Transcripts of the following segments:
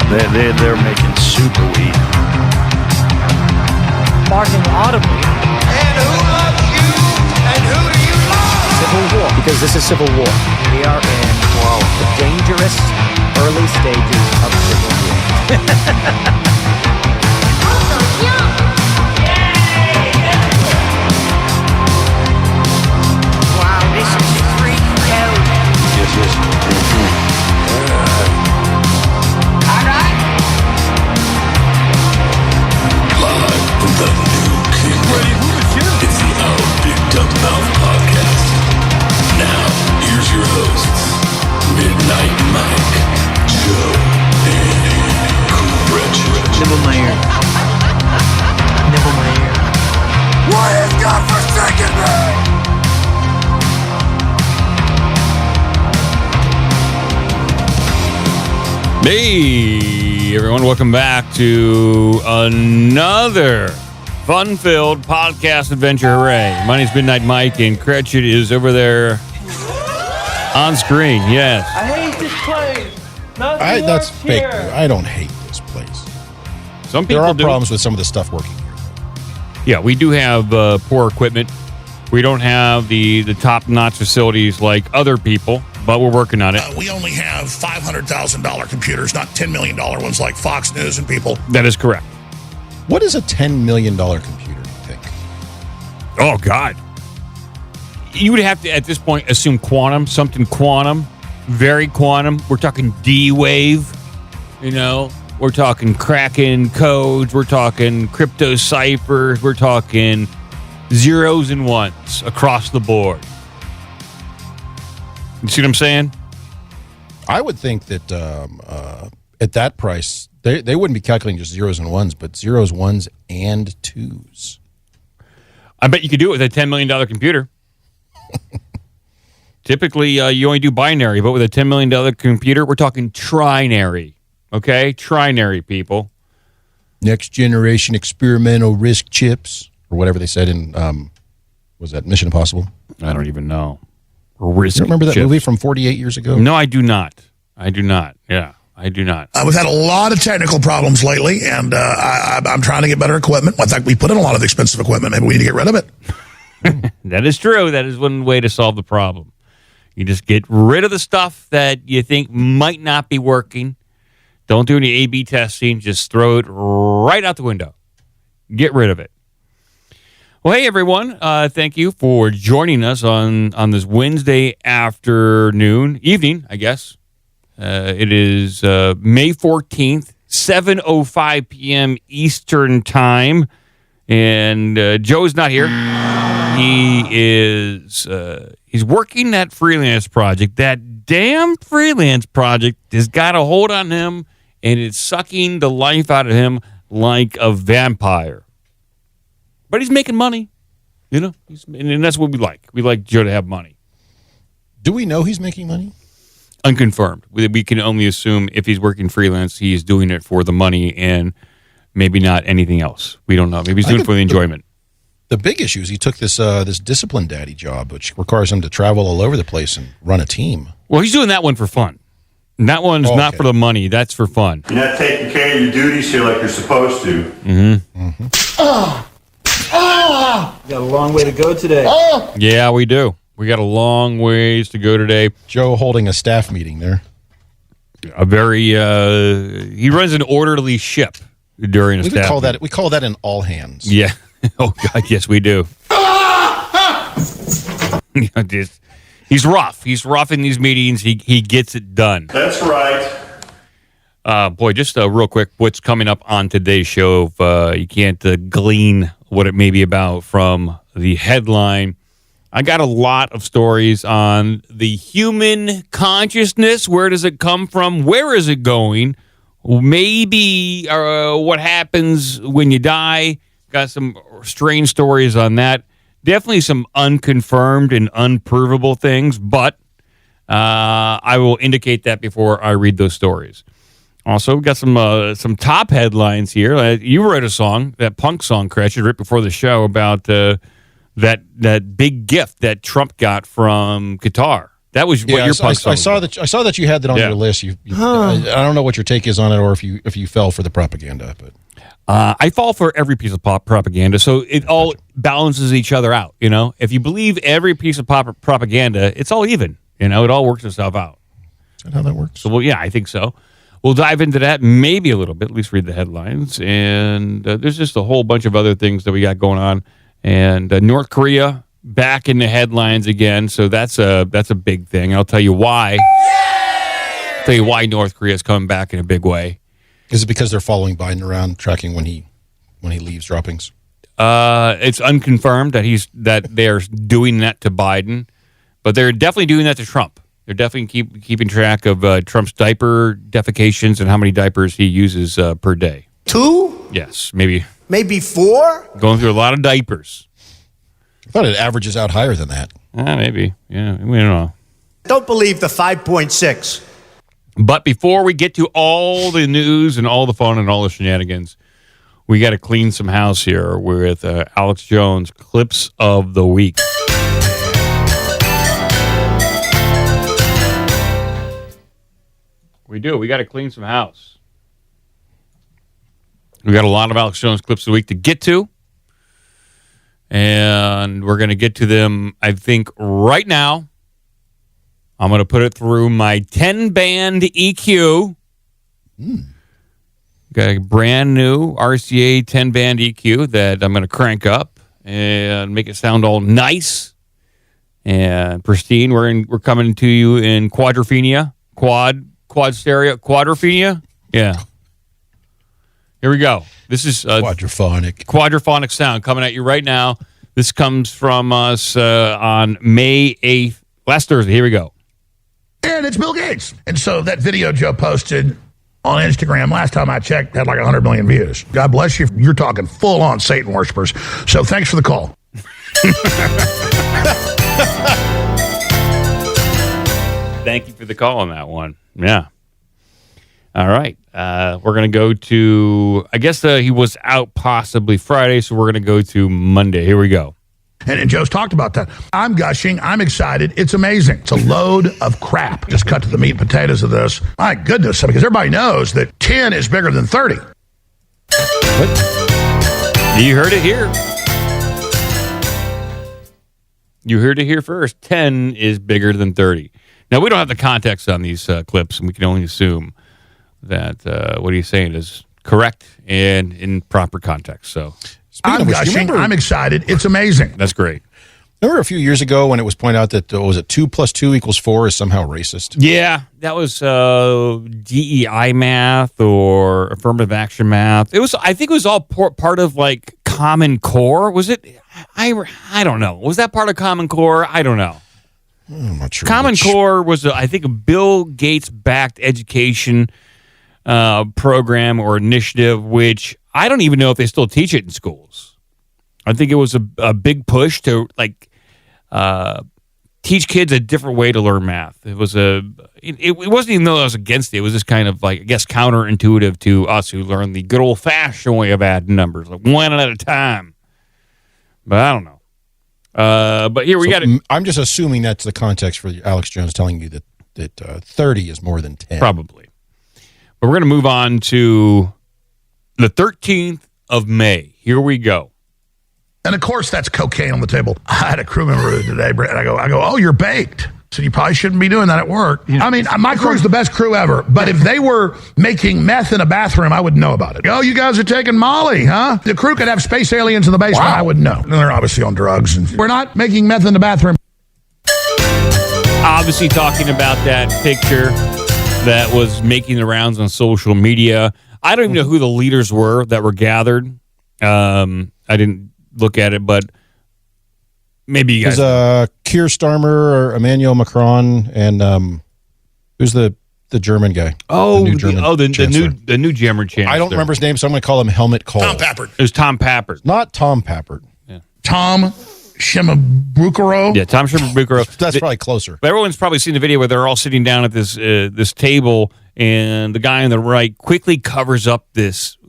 They're making super weed. Barking audibly. And who loves you? And who do you love? Civil war. Because this is civil war. We are in the dangerous early stages of civil war. Wow, this is a freak show. Yes. All right. Live from the new kingdom. It's the OBDM podcast. Now, here's your hosts, Midnight Mike, Joe, and Gretchen. Nibble my ear. Nibble my ear. What has God forsaken me? Hey, everyone. Welcome back to another fun-filled podcast adventure. Hooray. My name's Midnight Mike, and Cretchet is over there on screen. Yes. I hate this place. Nothing That's works fake. here. I don't hate this place. Some people There are do. problems with some of the stuff working here. Yeah, we do have poor equipment. We don't have the top-notch facilities like other people, but we're working on it. We only have $500,000 computers, not $10 million ones like Fox News and people. That is correct. What is a $10 million computer, you think? Oh, God. You would have to, at this point, assume quantum, something quantum, very quantum. We're talking D-Wave, you know. We're talking Kraken codes. We're talking crypto ciphers. We're talking zeros and ones across the board. You see what I'm saying? I would think that at that price, they wouldn't be calculating just zeros and ones, but zeros, ones, and twos. I bet you could do it with a $10 million computer. Typically, you only do binary, but with a $10 million computer, we're talking trinary. Okay? Trinary, people. Next generation experimental risk chips, or whatever they said in, was that Mission Impossible? I don't even know. Risk You remember that chips. movie from 48 years ago? No, I do not. I do not. Yeah, I do not. We've had a lot of technical problems lately, and I'm trying to get better equipment. In fact, we put in a lot of expensive equipment. Maybe we need to get rid of it. That is true. That is one way to solve the problem. You just get rid of the stuff that you think might not be working. Don't do any A/B testing. Just throw it right out the window. Get rid of it. Well, hey, everyone. Thank you for joining us on this Wednesday evening, I guess. It is May 14th, 7:05 p.m. Eastern Time. And Joe's not here. He's working that freelance project. That damn freelance project has got a hold on him, and it's sucking the life out of him like a vampire. But he's making money, you know, and that's what we like. We like Joe to have money. Do we know he's making money? Unconfirmed. We can only assume if he's working freelance, he's doing it for the money and maybe not anything else. We don't know. Maybe he's doing it for the enjoyment. The big issue is he took this discipline daddy job, which requires him to travel all over the place and run a team. Well, he's doing that one for fun. That one's not for the money. That's for fun. You're not taking care of your duties here like you're supposed to. Mm-hmm. Got a long way to go today. Yeah, we do. We got a long ways to go today. Joe holding a staff meeting there. A very he runs an orderly ship during a We staff. call that an all hands. Yeah. Oh God, yes, we do. He's rough. He's rough in these meetings. He gets it done. That's right. Boy, just real quick, what's coming up on today's show? If you can't glean what it may be about from the headline, I got a lot of stories on the human consciousness. Where does it come from? Where is it going? Maybe what happens when you die. Got some strange stories on that. Definitely some unconfirmed and unprovable things, but I will indicate that before I read those stories. Also, we've got some top headlines here. You wrote a song, that punk song, Cratchit, right before the show about that big gift that Trump got from Qatar. That was what Yeah, your I saw that you had that on your list. I don't know what your take is on it, or if you fell for the propaganda, but I fall for every piece of propaganda, so it all balances each other out. You know, if you believe every piece of propaganda, it's all even. You know, it all works itself out. Is that how that works? So, well, yeah, I think so. We'll dive into that maybe a little bit. At least read the headlines, and there's just a whole bunch of other things that we got going on. And North Korea back in the headlines again, so that's a big thing. I'll tell you why. I'll tell you why North Korea is coming back in a big way. Is it because they're following Biden around, tracking when he leaves droppings? It's unconfirmed that they're doing that to Biden, but they're definitely doing that to Trump. They're definitely keeping track of Trump's diaper defecations and how many diapers he uses per day. 2? Yes, maybe 4? going through a lot of diapers. I thought it averages out higher than that. Maybe. Yeah, we don't know. Don't believe the 5.6. But before we get to all the news and all the fun and all the shenanigans, we got to clean some house here with Alex Jones Clips of the Week. We do. We got to clean some house. We got a lot of Alex Jones Clips of the Week to get to. And we're going to get to them, I think, right now. I'm going to put it through my 10-band EQ. Got a brand new RCA 10-band EQ that I'm going to crank up and make it sound all nice and pristine. We're coming to you in quadrophenia, quad stereo, quadrophenia. Yeah. Here we go. This is quadraphonic sound coming at you right now. This comes from us on May 8th, last Thursday. Here we go. And it's Bill Gates. And so that video Joe posted on Instagram, last time I checked, had like 100 million views. God bless you. You're talking full-on Satan worshipers. So thanks for the call. Thank you for the call on that one. Yeah. All right. We're going to go to, I guess he was out possibly Friday, so we're going to go to Monday. Here we go. And Joe's talked about that. I'm gushing. I'm excited. It's amazing. It's a load of crap. Just cut to the meat and potatoes of this. My goodness, because everybody knows that 10 is bigger than 30. What? You heard it here. You heard it here first. 10 is bigger than 30. Now, we don't have the context on these clips, and we can only assume that what he's saying is correct and in proper context. So, I'm gushing. I'm excited. It's amazing. That's great. Remember a few years ago when it was pointed out that was it 2 + 2 = 4 is somehow racist? Yeah, that was DEI math or affirmative action math. It was. I think it was all part of like Common Core. Was it? I don't know. Was that part of Common Core? I don't know. I'm not sure. Common Core was, I think, a Bill Gates-backed education program or initiative, which I don't even know if they still teach it in schools. I think it was a big push to teach kids a different way to learn math. It wasn't even though I was against it. It was just kind of like, I guess, counterintuitive to us who learned the good old-fashioned way of adding numbers, like one at a time. But I don't know. But here we got it. I'm just assuming that's the context for Alex Jones telling you that 30 is more than 10. Probably. But we're going to move on to the 13th of May. Here we go. And of course, that's cocaine on the table. I had a crew member today, Brett, and I go, oh, you're baked. So you probably shouldn't be doing that at work. Yeah. I mean, my crew's the best crew ever. But if they were making meth in a bathroom, I wouldn't know about it. Oh, you guys are taking Molly, huh? The crew could have space aliens in the basement. Wow. I wouldn't know. And they're obviously on drugs. And we're not making meth in the bathroom. Obviously talking about that picture that was making the rounds on social media. I don't even know who the leaders were that were gathered. I didn't look at it, but maybe you guys. There's Keir Starmer or Emmanuel Macron, and who's the German guy? Oh, the new German chancellor. I don't remember his name, so I'm going to call him Helmut Kohl. Tom Pappert. It was Tom Pappert. Not Tom Pappert. Yeah. Tom Shimabukuro. Yeah, Tom Shimabukuro. That's probably closer. But everyone's probably seen the video where they're all sitting down at this table, and the guy on the right quickly covers up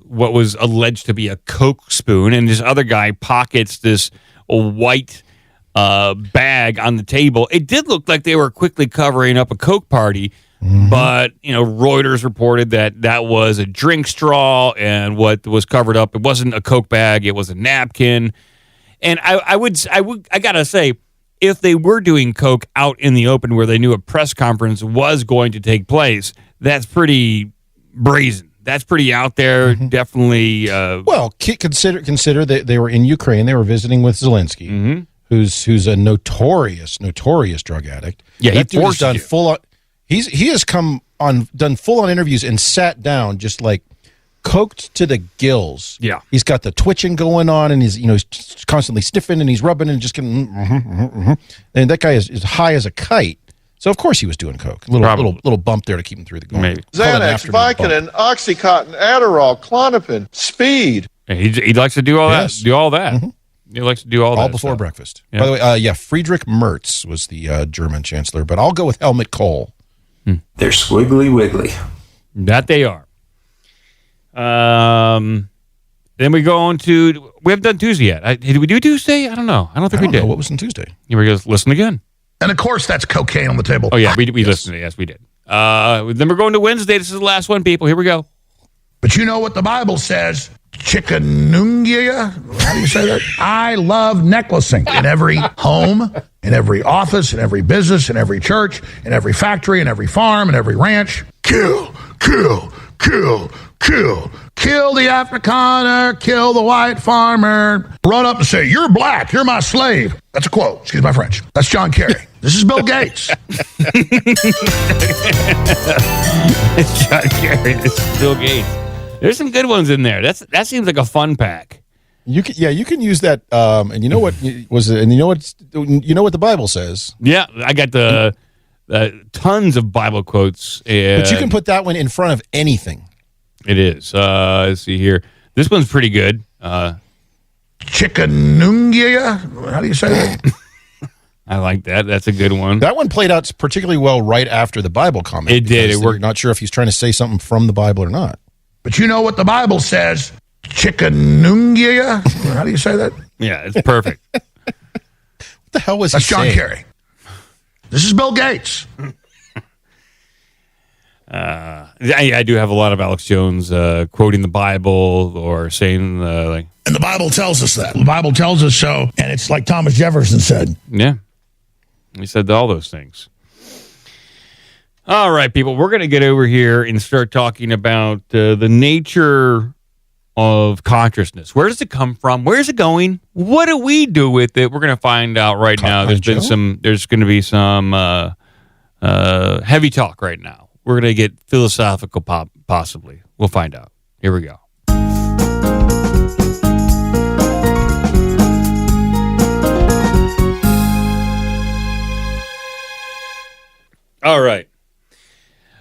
what was alleged to be a Coke spoon, and this other guy pockets this white bag on the table. It did look like they were quickly covering up a Coke party, but Reuters reported that was a drink straw, and what was covered up, it wasn't a Coke bag, it was a napkin. And I gotta say, if they were doing Coke out in the open where they knew a press conference was going to take place, that's pretty brazen. That's pretty out there. Definitely. Well, consider that they were in Ukraine. They were visiting with Zelensky, who's a notorious drug addict. Yeah, that he dude has forced done you. full on. He has done full on interviews and sat down just like coked to the gills. Yeah. He's got the twitching going on, and he's constantly sniffing, and he's rubbing and just getting. And that guy is high as a kite. So of course he was doing coke. Little bump there to keep him through the going. Maybe. Xanax, Vicodin, Oxycontin, Adderall, Klonopin, Speed. He likes to do all Yes. that. Do all that. He likes to do all that. All before stuff. breakfast. Yeah. By the way, Friedrich Merz was the German chancellor, but I'll go with Helmut Kohl. They're squiggly wiggly. That they are. Then we go on to. We haven't done Tuesday yet. Did we do Tuesday? I don't know. I don't think we did. What was on Tuesday? Here we go. Listen again. And of course, that's cocaine on the table. Oh yeah, we listened to it. Yes, we did. Then we're going to Wednesday. This is the last one, people. Here we go. But you know what the Bible says? Chickenungia? How do you say that? I love necklacing. In every home, in every office, in every business, in every church, in every factory, in every farm, in every ranch. Kill, kill, kill, kill. Kill the Afrikaner, kill the white farmer. Run up and say, "You're black, you're my slave." That's a quote. Excuse my French. That's John Kerry. This is Bill Gates. It's John Kerry. This is Bill Gates. There's some good ones in there. That seems like a fun pack. You can use that. And you know what was it? And you know what the Bible says. Yeah, I got the tons of Bible quotes. But you can put that one in front of anything. It is. Let's see here. This one's pretty good. Chickenungia? How do you say that? I like that. That's a good one. That one played out particularly well right after the Bible comment. It did. It because worked. You're not sure if he's trying to say something from the Bible or not. But you know what the Bible says? Chickenungia? How do you say that? Yeah, it's perfect. What the hell was That's he John saying? Kerry. This is Bill Gates. I do have a lot of Alex Jones quoting the Bible or saying like, And the Bible tells us that. The Bible tells us so. And it's like Thomas Jefferson said. yeah. He said all those things. All right, people, we're going to get over here and start talking about the nature of consciousness. Where does it come from? Where's it going? What do we do with it? We're going to find out right now. There's going to be some heavy talk right now. We're going to get philosophical, possibly. We'll find out. Here we go. All right.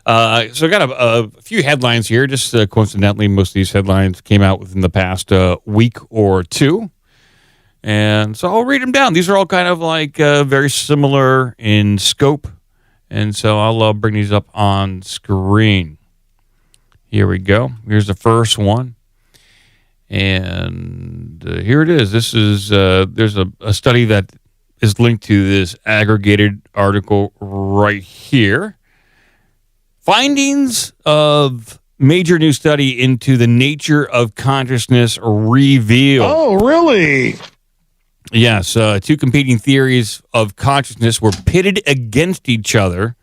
So I got a few headlines here. Just coincidentally, most of these headlines came out within the past week or two. And so I'll read them down. These are all kind of like very similar in scope. And so I'll bring these up on screen. Here we go. Here's the first one. And here it is. This is there's a study that is linked to this aggregated article right here. Findings of major new study into the nature of consciousness revealed. Oh, really? Yes, two competing theories of consciousness were pitted against each other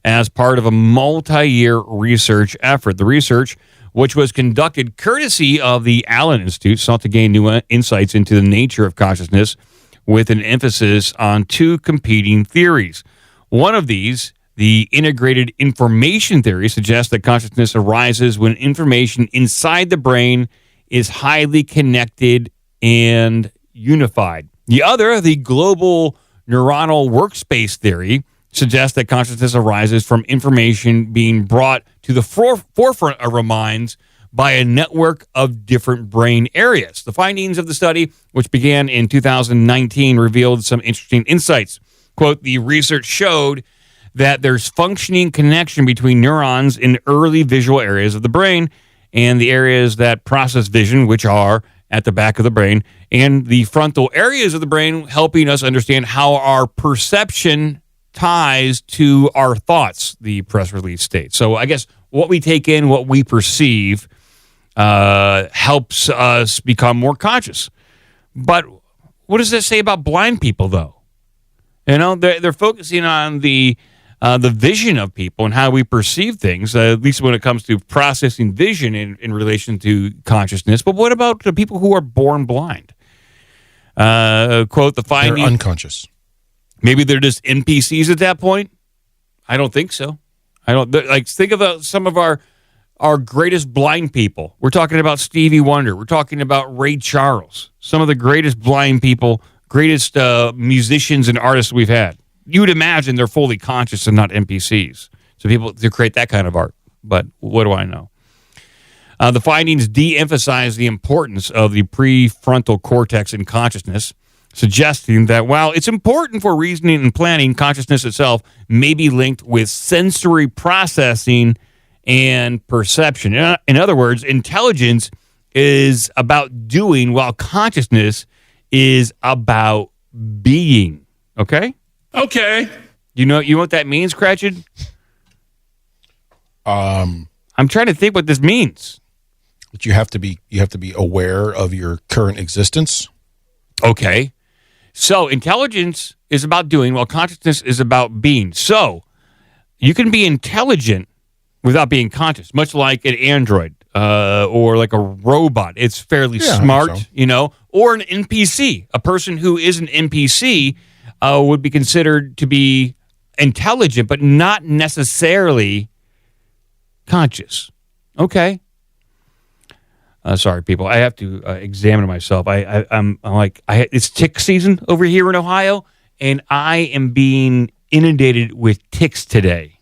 as part of a multi-year research effort. The research, which was conducted courtesy of the Allen Institute, sought to gain new insights into the nature of consciousness with an emphasis on two competing theories. One of these, the integrated information theory, suggests that consciousness arises when information inside the brain is highly connected and unified. The other, the global neuronal workspace theory, suggests that consciousness arises from information being brought to the forefront of our minds by a network of different brain areas. The findings of the study, which began in 2019, revealed some interesting insights. Quote, the research showed that there's functioning connection between neurons in early visual areas of the brain and the areas that process vision, which are at the back of the brain, and the frontal areas of the brain helping us understand how our perception ties to our thoughts, the press release states. So I guess what we take in, what we perceive, helps us become more conscious. But what does that say about blind people, though? You know, they're focusing on the vision of people and how we perceive things, at least when it comes to processing vision in relation to consciousness. But what about the people who are born blind? Quote, the finding... They're unconscious. Maybe they're just NPCs at that point? I don't think so. Think about some of our greatest blind people. We're talking about Stevie Wonder. We're talking about Ray Charles. Some of the greatest blind people, greatest musicians and artists we've had. You would imagine they're fully conscious and not NPCs. So people to create that kind of art. But what do I know? The findings de-emphasize the importance of the prefrontal cortex in consciousness, suggesting that while it's important for reasoning and planning, consciousness itself may be linked with sensory processing and perception. In other words, intelligence is about doing while consciousness is about being. Okay? Okay. You know what that means, Cratchit? I'm trying to think what this means. But you have to be aware of your current existence. Okay. So intelligence is about doing while consciousness is about being. So you can be intelligent without being conscious, much like an android or like a robot. It's fairly smart, so. You know, or an NPC. A person who is an NPC would be considered to be intelligent, but not necessarily conscious. Okay. Sorry, people. I have to examine myself. It's tick season over here in Ohio, and I am being inundated with ticks today.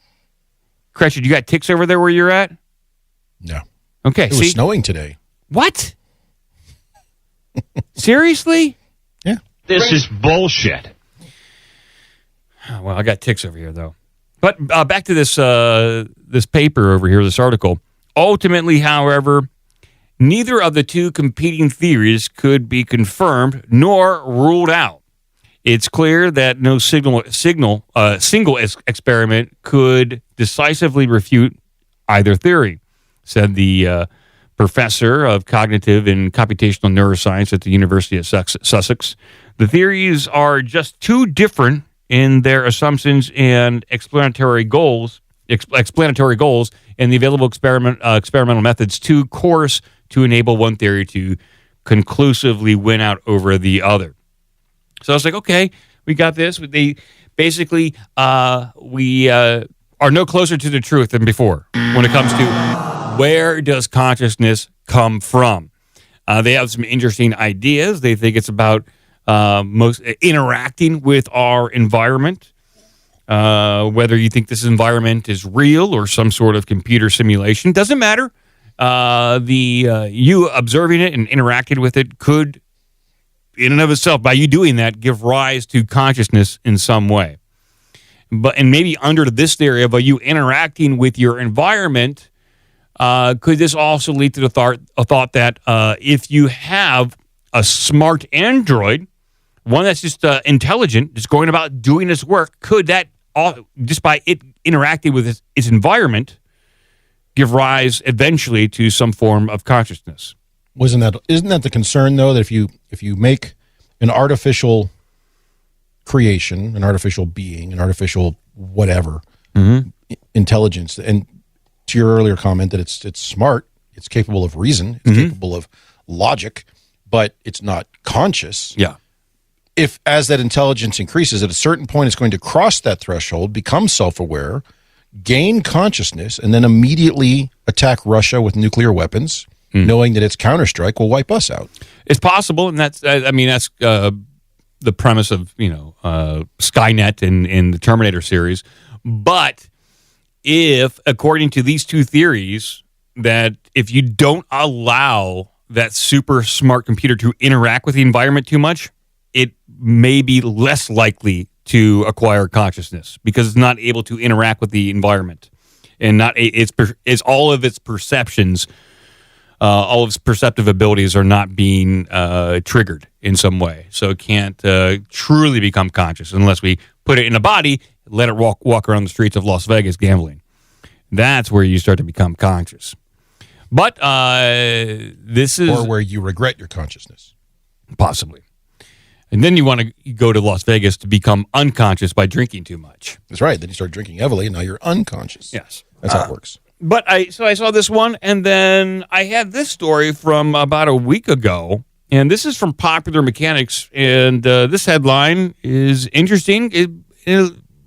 Cratchit, you got ticks over there where you're at? No. Okay. It was snowing today. What? Seriously? Yeah. This is bullshit. Well, I got ticks over here, though. But back to this paper over here, this article. Ultimately, however, neither of the two competing theories could be confirmed nor ruled out. It's clear that no single experiment could decisively refute either theory, said the professor of cognitive and computational neuroscience at the University of Sussex. The theories are just too different in their assumptions and explanatory goals, and the available experimental methods to course to enable one theory to conclusively win out over the other. So I was like, okay, we got this. They basically we are no closer to the truth than before when it comes to where does consciousness come from. They have some interesting ideas. They think it's about most interacting with our environment, whether you think this environment is real or some sort of computer simulation. Doesn't matter. You observing it and interacting with it could, in and of itself, by you doing that, give rise to consciousness in some way. And maybe under this theory of you interacting with your environment, could this also lead to a thought that if you have a smart android, one that's just intelligent, just going about doing its work, could that, just by it interacting with its environment, give rise eventually to some form of consciousness? Isn't that the concern, though, that if you make an artificial creation, an artificial being, an artificial whatever, intelligence, and to your earlier comment that it's smart, it's capable of reason, it's capable of logic, but it's not conscious. Yeah. If as that intelligence increases, at a certain point, it's going to cross that threshold, become self-aware, gain consciousness, and then immediately attack Russia with nuclear weapons, knowing that its counterstrike will wipe us out. It's possible, and that's the premise of Skynet in the Terminator series. But if, according to these two theories, that if you don't allow that super smart computer to interact with the environment too much, it may be less likely to acquire consciousness because it's not able to interact with the environment, and it's all of its perceptions all of his perceptive abilities are not being triggered in some way. So it can't truly become conscious unless we put it in a body, let it walk around the streets of Las Vegas gambling. That's where you start to become conscious. But this is... Or where you regret your consciousness. Possibly. And then you want to go to Las Vegas to become unconscious by drinking too much. That's right. Then you start drinking heavily, and now you're unconscious. Yes. That's how it works. But I saw this one, and then I had this story from about a week ago, and this is from Popular Mechanics, and this headline is interesting in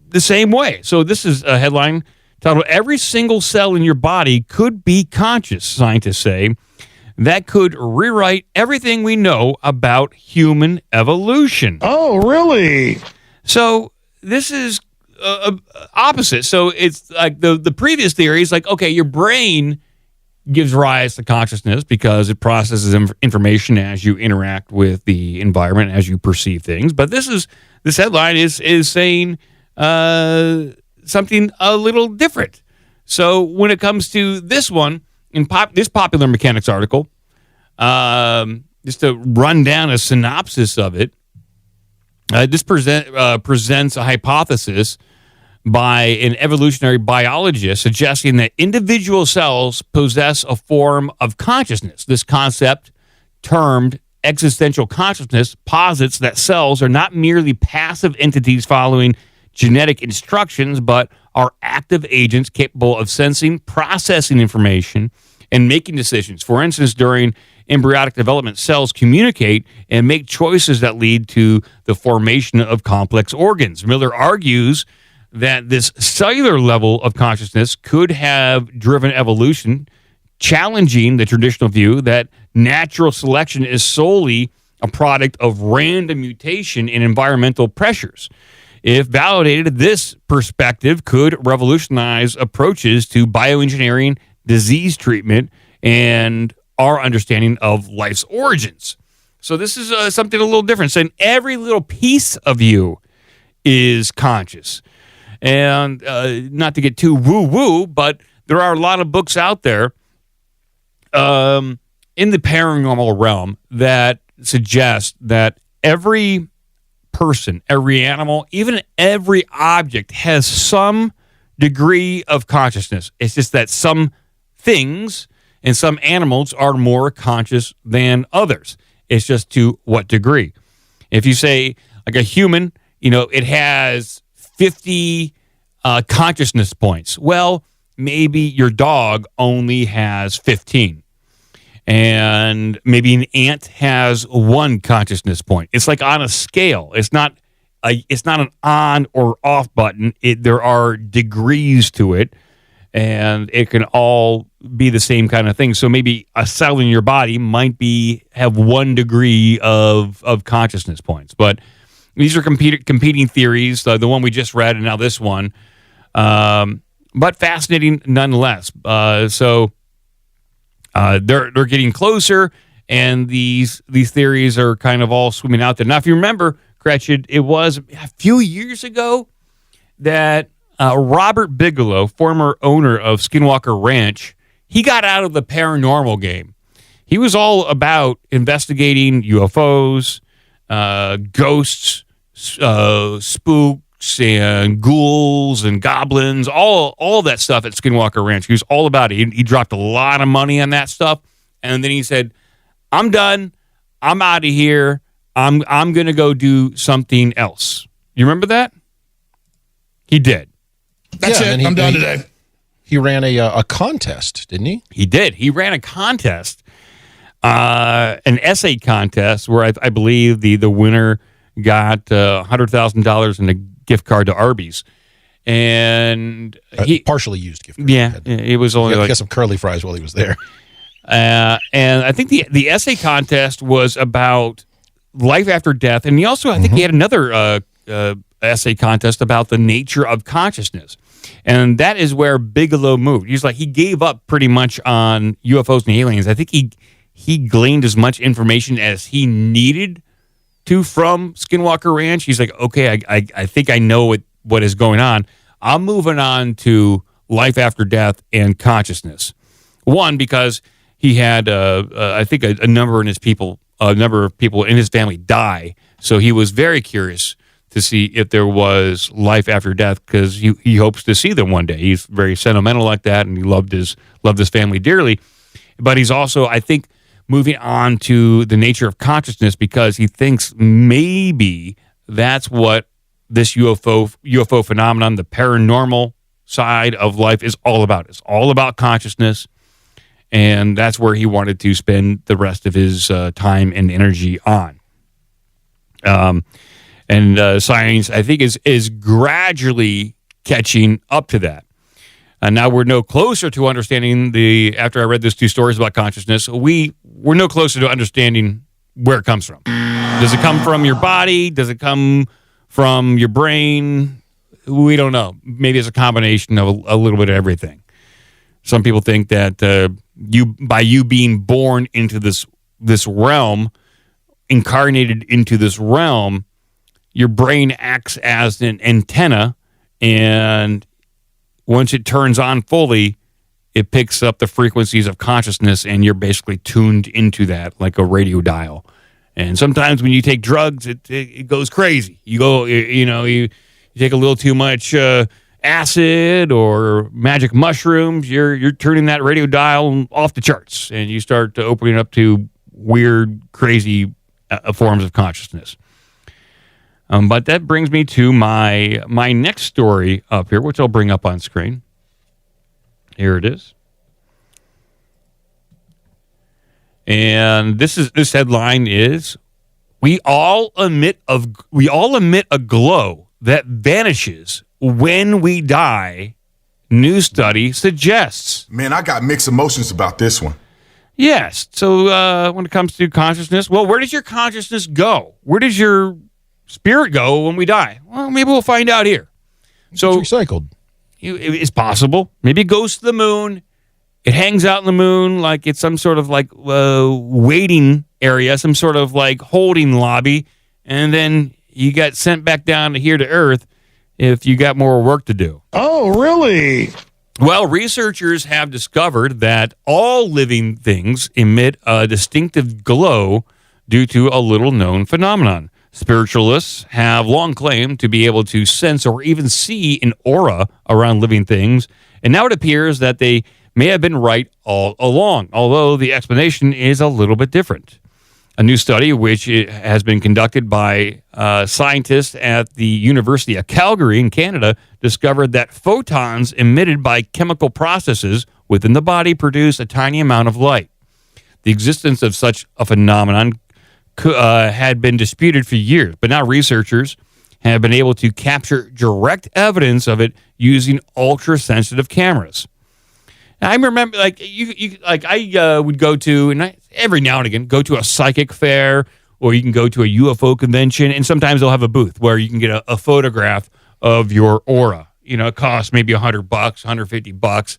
the same way. So this is a headline titled, "Every single cell in your body could be conscious," scientists say. That could rewrite everything we know about human evolution. Oh, really? So this is opposite. So it's like the previous theory is like, okay, your brain gives rise to consciousness because it processes information as you interact with the environment, as you perceive things. But this headline is saying something a little different. So when it comes to this one, in this Popular Mechanics article, just to run down a synopsis of it, this presents a hypothesis by an evolutionary biologist suggesting that individual cells possess a form of consciousness. This concept, termed existential consciousness, posits that cells are not merely passive entities following genetic instructions, but are active agents capable of sensing, processing information, and making decisions. For instance, during embryonic development, cells communicate and make choices that lead to the formation of complex organs. Miller argues that this cellular level of consciousness could have driven evolution, challenging the traditional view that natural selection is solely a product of random mutation in environmental pressures. If validated, this perspective could revolutionize approaches to bioengineering, disease treatment, and our understanding of life's origins. So this is something a little different. Saying every little piece of you is conscious. And not to get too woo-woo, but there are a lot of books out there in the paranormal realm that suggest that every person, every animal, even every object has some degree of consciousness. It's just that some things and some animals are more conscious than others. It's just to what degree. If you say, like a human, it has 50 consciousness points. Well, maybe your dog only has 15. And maybe an ant has 1 consciousness point. It's like on a scale. It's not an on or off button. There are degrees to it, and it can all be the same kind of thing. So maybe a cell in your body might have 1 degree of consciousness points. But these are competing theories. The one we just read, and now this one, but fascinating nonetheless. So they're getting closer, and these theories are kind of all swimming out there. Now, if you remember, Gretchen, it was a few years ago that Robert Bigelow, former owner of Skinwalker Ranch, he got out of the paranormal game. He was all about investigating UFOs, ghosts, spooks, and ghouls and goblins, all that stuff at Skinwalker Ranch. He was all about it. He dropped a lot of money on that stuff, and then he said, "I'm done. I'm out of here. I'm going to go do something else." You remember that? He did. That's it. I'm done today. He ran a contest, didn't he? He did. He ran a contest, an essay contest, where I believe the winner got $100,000 in a gift card to Arby's, and he partially used gift card. Yeah, it was only he got some curly fries while he was there. And I think the essay contest was about life after death, and he also I think he had another essay contest about the nature of consciousness. And that is where Bigelow moved. He gave up pretty much on UFOs and aliens. I think he gleaned as much information as he needed to from Skinwalker Ranch. He's like, okay, I think I know what is going on. I'm moving on to life after death and consciousness. One, because he had, I think, a number of people in his family die. So he was very curious to see if there was life after death, because he hopes to see them one day. He's very sentimental like that, and he loved his family dearly. But he's also, I think, moving on to the nature of consciousness, because he thinks maybe that's what this UFO phenomenon, the paranormal side of life, is all about. It's all about consciousness, and that's where he wanted to spend the rest of his time and energy on. And science, I think, is gradually catching up to that. And now we're no closer to understanding after I read those two stories about consciousness, we're no closer to understanding where it comes from. Does it come from your body? Does it come from your brain? We don't know. Maybe it's a combination of a little bit of everything. Some people think that by you being born into this realm, incarnated into this realm, your brain acts as an antenna, and once it turns on fully, it picks up the frequencies of consciousness, and you're basically tuned into that like a radio dial. And sometimes when you take drugs, it goes crazy. You take a little too much acid or magic mushrooms, you're turning that radio dial off the charts, and you start opening up to weird, crazy forms of consciousness. But that brings me to my next story up here, which I'll bring up on screen. Here it is. And this headline is, we all emit a glow that vanishes when we die, new study suggests. Man, I got mixed emotions about this one. Yes. So when it comes to consciousness, well, where does your consciousness go? Where does your spirit go when we die? Well, maybe we'll find out here. So it's recycled. It's possible. Maybe it goes to the moon. It hangs out in the moon like it's some sort of like waiting area, some sort of like holding lobby, and then you get sent back down to here to Earth if you got more work to do. Oh, really? Well, researchers have discovered that all living things emit a distinctive glow due to a little-known phenomenon. Spiritualists have long claimed to be able to sense or even see an aura around living things, and now it appears that they may have been right all along, although the explanation is a little bit different. A new study, which has been conducted by scientists at the University of Calgary in Canada, discovered that photons emitted by chemical processes within the body produce a tiny amount of light. The existence of such a phenomenon had been disputed for years, but now researchers have been able to capture direct evidence of it using ultra-sensitive cameras. I remember, I would go to, and every now and again, go to a psychic fair, or you can go to a UFO convention, and sometimes they'll have a booth where you can get a photograph of your aura. You know, it costs maybe $100, $150,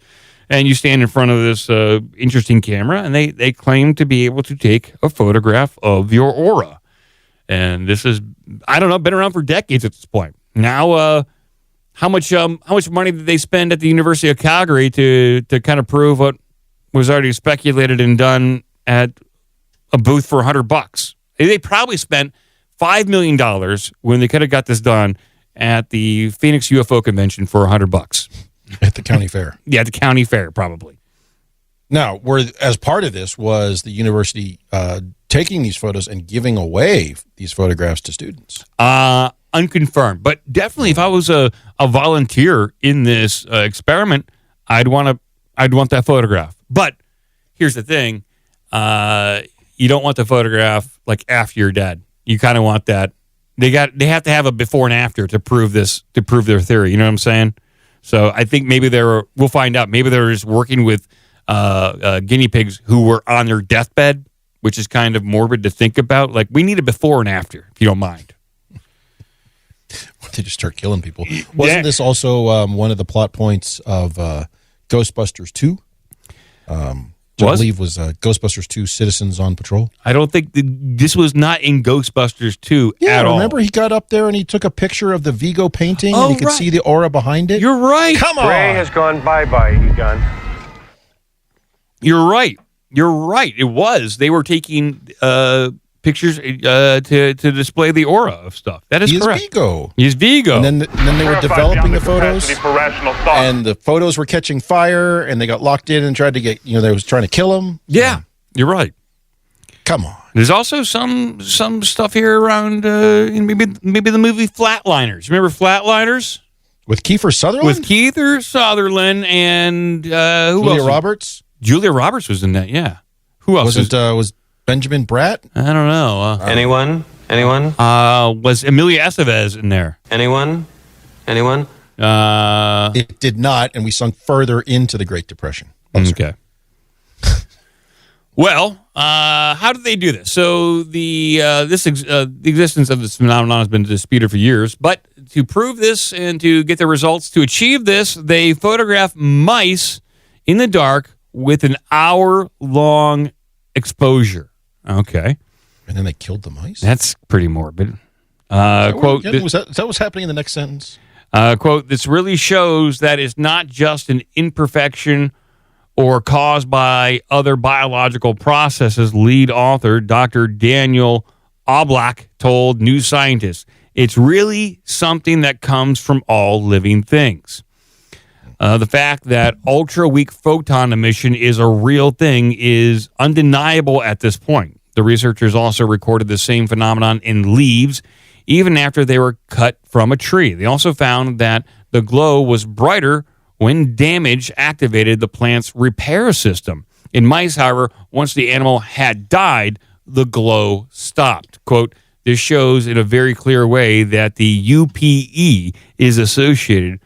and you stand in front of this interesting camera, and they claim to be able to take a photograph of your aura. And this is, I don't know, been around for decades at this point. Now, how much money did they spend at the University of Calgary to kind of prove what was already speculated and done at a booth for $100? They probably spent $5 million when they could have got this done at the Phoenix UFO convention for $100 at the county fair. Yeah, at the county fair, probably. Now, as part of this was the university taking these photos and giving away these photographs to students. Unconfirmed, but definitely, if I was a volunteer in this experiment, I'd want that photograph. But here's the thing: you don't want the photograph like after you're dead. You kind of want that. They have to have a before and after to prove their theory. You know what I'm saying? So I think maybe we'll find out. Maybe they're just working with guinea pigs who were on their deathbed, which is kind of morbid to think about. Like, we need a before and after, if you don't mind. They just start killing people. Wasn't this also one of the plot points of Ghostbusters 2? I believe was Ghostbusters 2 Citizens on Patrol. I don't think this was not in Ghostbusters 2 at all. Remember he got up there and he took a picture of the Vigo painting and he could see the aura behind it? You're right. Come on. Ray has gone bye-bye, you gun. You're right. you're right. It was. They were taking pictures to display the aura of stuff. That is correct. Vigo. He's Vigo. And then they were developing the photos, and the photos were catching fire, and they got locked in and tried to get, they was trying to kill him. Yeah, you're right. Come on. There's also some stuff here around maybe the movie Flatliners. Remember Flatliners? With Kiefer Sutherland? With Kiefer Sutherland and who else? Julia Roberts? Julia Roberts was in that, yeah. Who else? Was Benjamin Bratt? I don't know. Anyone? Was Emilia Estevez in there? Anyone? It did not, and we sunk further into the Great Depression. Okay. Well, how did they do this? So the existence of this phenomenon has been disputed for years, but to prove this and to get the results to achieve this, they photographed mice in the dark with an hour-long exposure. Okay. And then they killed the mice? That's pretty morbid. Quote, is that what's happening in the next sentence? Quote, this really shows that it's not just an imperfection or caused by other biological processes, lead author Dr. Daniel Oblak told New Scientist. It's really something that comes from all living things. The fact that ultra-weak photon emission is a real thing is undeniable at this point. The researchers also recorded the same phenomenon in leaves, even after they were cut from a tree. They also found that the glow was brighter when damage activated the plant's repair system. In mice, however, once the animal had died, the glow stopped. Quote, this shows in a very clear way that the UPE is associated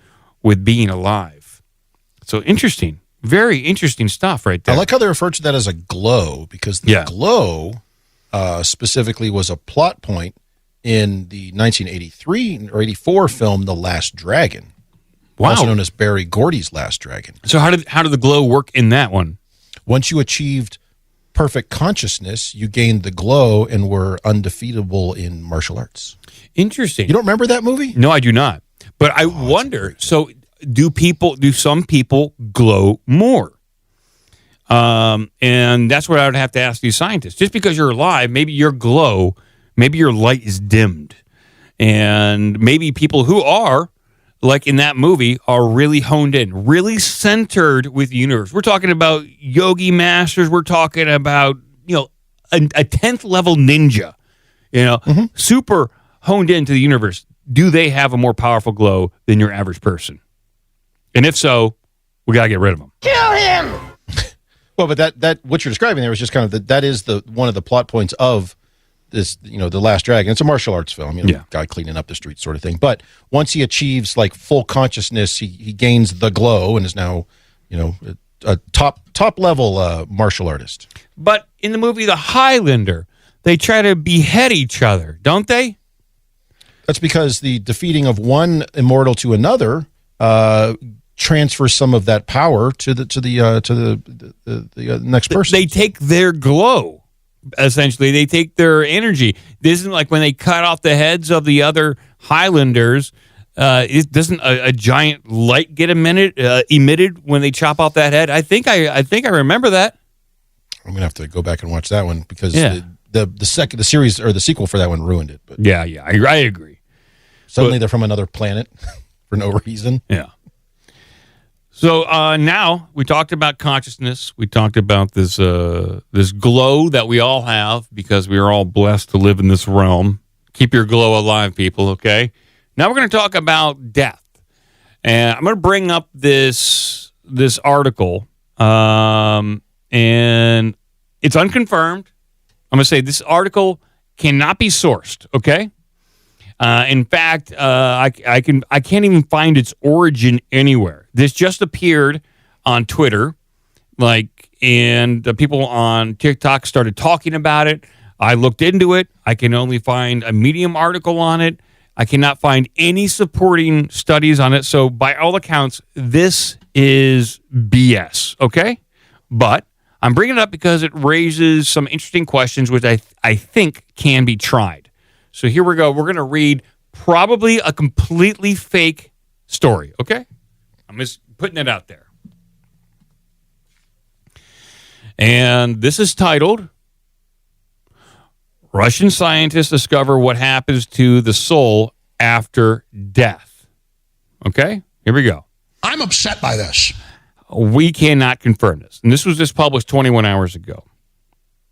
with being alive. So interesting. Very interesting stuff right there. I like how they refer to that as a glow, because the glow specifically was a plot point in the 1983 or 84 film, The Last Dragon. Wow. Also known as Barry Gordy's Last Dragon. So how did the glow work in that one? Once you achieved perfect consciousness, you gained the glow and were undefeatable in martial arts. Interesting. You don't remember that movie? No, I do not. But I wonder, so do some people glow more? And that's what I would have to ask these scientists. Just because you're alive, maybe your glow, maybe your light is dimmed. And maybe people who are, like in that movie, are really honed in, really centered with the universe. We're talking about yogi masters. We're talking about, a 10th level ninja, super honed into the universe. Do they have a more powerful glow than your average person? And if so, we got to get rid of them. Kill him! Well, but that what you're describing there was just kind of that is the one of the plot points of this, The Last Dragon. It's a martial arts film, guy cleaning up the street sort of thing. But once he achieves like full consciousness, he gains the glow and is now, a top level martial artist. But in the movie The Highlander, they try to behead each other, don't they? That's because the defeating of one immortal to another transfers some of that power to the next person. They take their glow. Essentially, they take their energy. This isn't like when they cut off the heads of the Highlanders. Doesn't a giant light get emitted when they chop off that head? I think I remember that. I'm gonna have to go back and watch that one because the series or the sequel for that one ruined it. But I agree. Suddenly they're from another planet for no reason. Yeah. So now we talked about consciousness. We talked about this glow that we all have because we are all blessed to live in this realm. Keep your glow alive, people, okay? Now we're going to talk about death. And I'm going to bring up this article, and it's unconfirmed. I'm going to say this article cannot be sourced, okay? In fact, I can't even find its origin anywhere. This just appeared on Twitter, and people on TikTok started talking about it. I looked into it. I can only find a Medium article on it. I cannot find any supporting studies on it. So by all accounts, this is BS, okay? But I'm bringing it up because it raises some interesting questions, which I think can be tried. So here we go. We're going to read probably a completely fake story, okay? I'm just putting it out there. And this is titled, Russian Scientists Discover What Happens to the Soul After Death. Okay, here we go. I'm upset by this. We cannot confirm this. And this was just published 21 hours ago.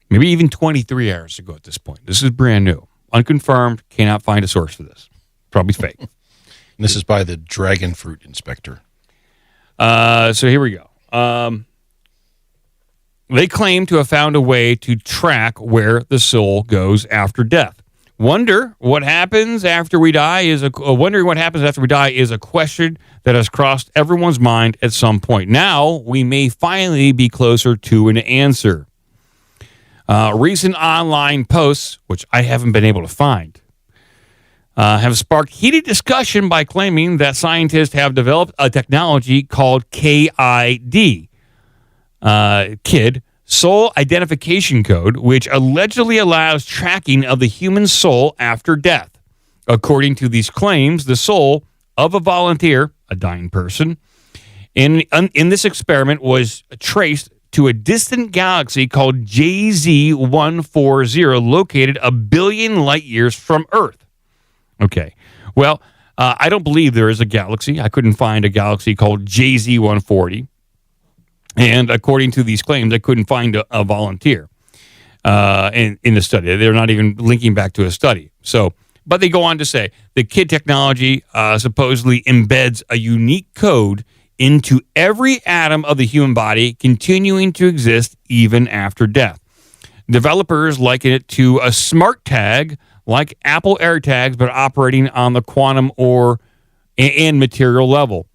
Maybe even 23 hours ago at this point. This is brand new. Unconfirmed, cannot find a source for this. Probably fake. This is by the Dragon Fruit Inspector. So here we go. They claim to have found a way to track where the soul goes after death. Wondering what happens after we die is a question that has crossed everyone's mind at some point. Now we may finally be closer to an answer. Recent online posts, which I haven't been able to find, have sparked heated discussion by claiming that scientists have developed a technology called KID, Soul Identification Code, which allegedly allows tracking of the human soul after death. According to these claims, the soul of a volunteer, a dying person, in this experiment was traced to a distant galaxy called JZ140, located 1 billion light years from Earth. Okay, well, I don't believe there is a galaxy. I couldn't find a galaxy called JZ140. And according to these claims, I couldn't find a volunteer in the study. They're not even linking back to a study. So, but they go on to say the KID technology supposedly embeds a unique code into every atom of the human body, continuing to exist even after death. Developers liken it to a smart tag like Apple AirTags, but operating on the quantum and material level.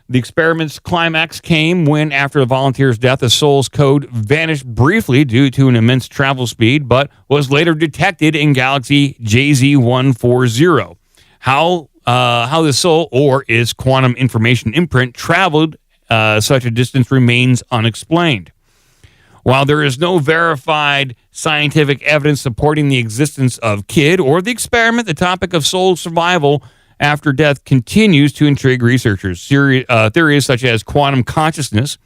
The experiment's climax came when, after the volunteer's death, the soul's code vanished briefly due to an immense travel speed, but was later detected in galaxy JZ140. How the soul or its quantum information imprint traveled such a distance remains unexplained. While there is no verified scientific evidence supporting the existence of KID or the experiment, the topic of soul survival after death continues to intrigue researchers. Theories such as quantum consciousness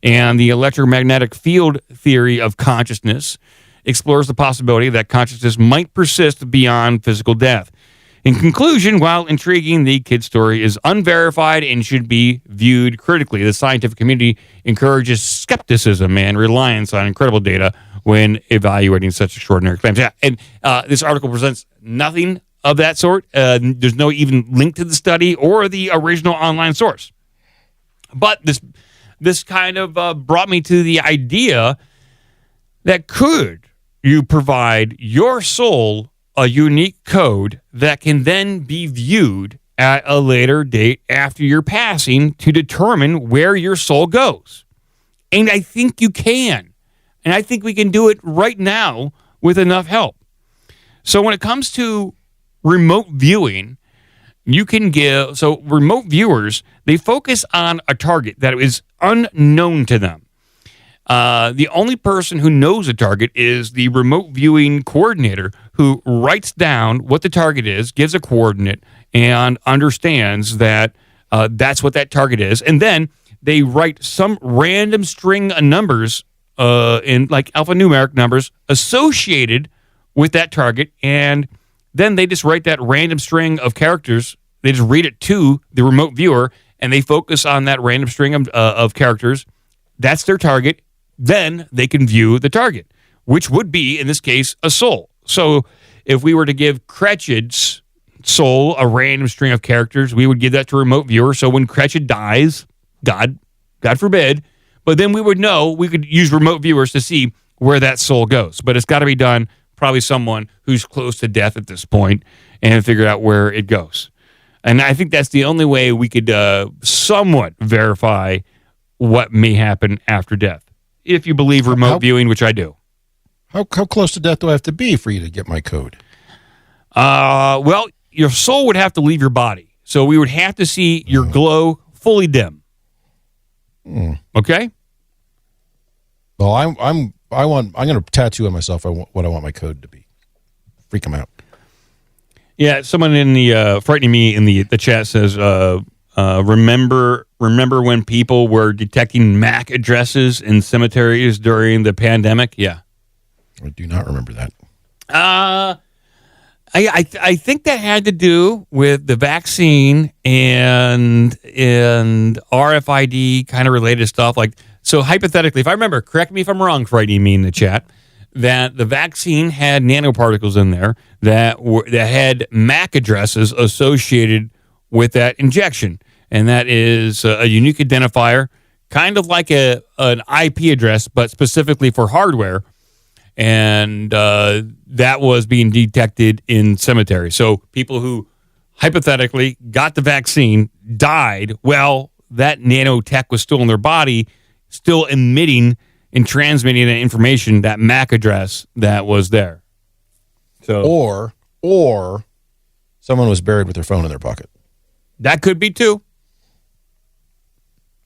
and the electromagnetic field theory of consciousness explores the possibility that consciousness might persist beyond physical death. In conclusion, while intriguing, the KID story is unverified and should be viewed critically. The scientific community encourages skepticism and reliance on incredible data when evaluating such extraordinary claims. Yeah, and this article presents nothing of that sort. There's no even link to the study or the original online source. But this kind of brought me to the idea that could you provide your soul a unique code that can then be viewed at a later date after your passing to determine where your soul goes. And I think you can. And I think we can do it right now with enough help. So when it comes to remote viewing, you can give, so remote viewers, they focus on a target that is unknown to them. The only person who knows a target is the remote viewing coordinator, who writes down what the target is, gives a coordinate, and understands that that's what that target is. And then they write some random string of numbers in like alphanumeric numbers associated with that target. And then they just write that random string of characters. They just read it to the remote viewer, and they focus on that random string of characters. That's their target. Then they can view the target, which would be, in this case, a soul. So if we were to give Cretched's soul a random string of characters, we would give that to a remote viewer. So when Cretched dies, God forbid, but then we would know, we could use remote viewers to see where that soul goes. But it's got to be done, probably someone who's close to death at this point, and figure out where it goes. And I think that's the only way we could somewhat verify what may happen after death. If you believe remote viewing, which I do. How close to death do I have to be for you to get my code? Well, your soul would have to leave your body. So we would have to see your glow fully dim. Okay? Well, I'm going to tattoo on myself what I want my code to be. Freak them out. Yeah, someone in the frightening me in the chat says Remember when people were detecting MAC addresses in cemeteries during the pandemic? Yeah. I do not remember that. I think that had to do with the vaccine and RFID kind of related stuff. Like, so hypothetically, if I remember, correct me if I'm wrong, Friday me in the chat, that the vaccine had nanoparticles in there that had MAC addresses associated with that injection, and that is a unique identifier, kind of like an IP address, but specifically for hardware. And that was being detected in cemeteries. So people who hypothetically got the vaccine died. Well, that nanotech was still in their body, still emitting and transmitting that information, that MAC address that was there. So, or someone was buried with their phone in their pocket. That could be too.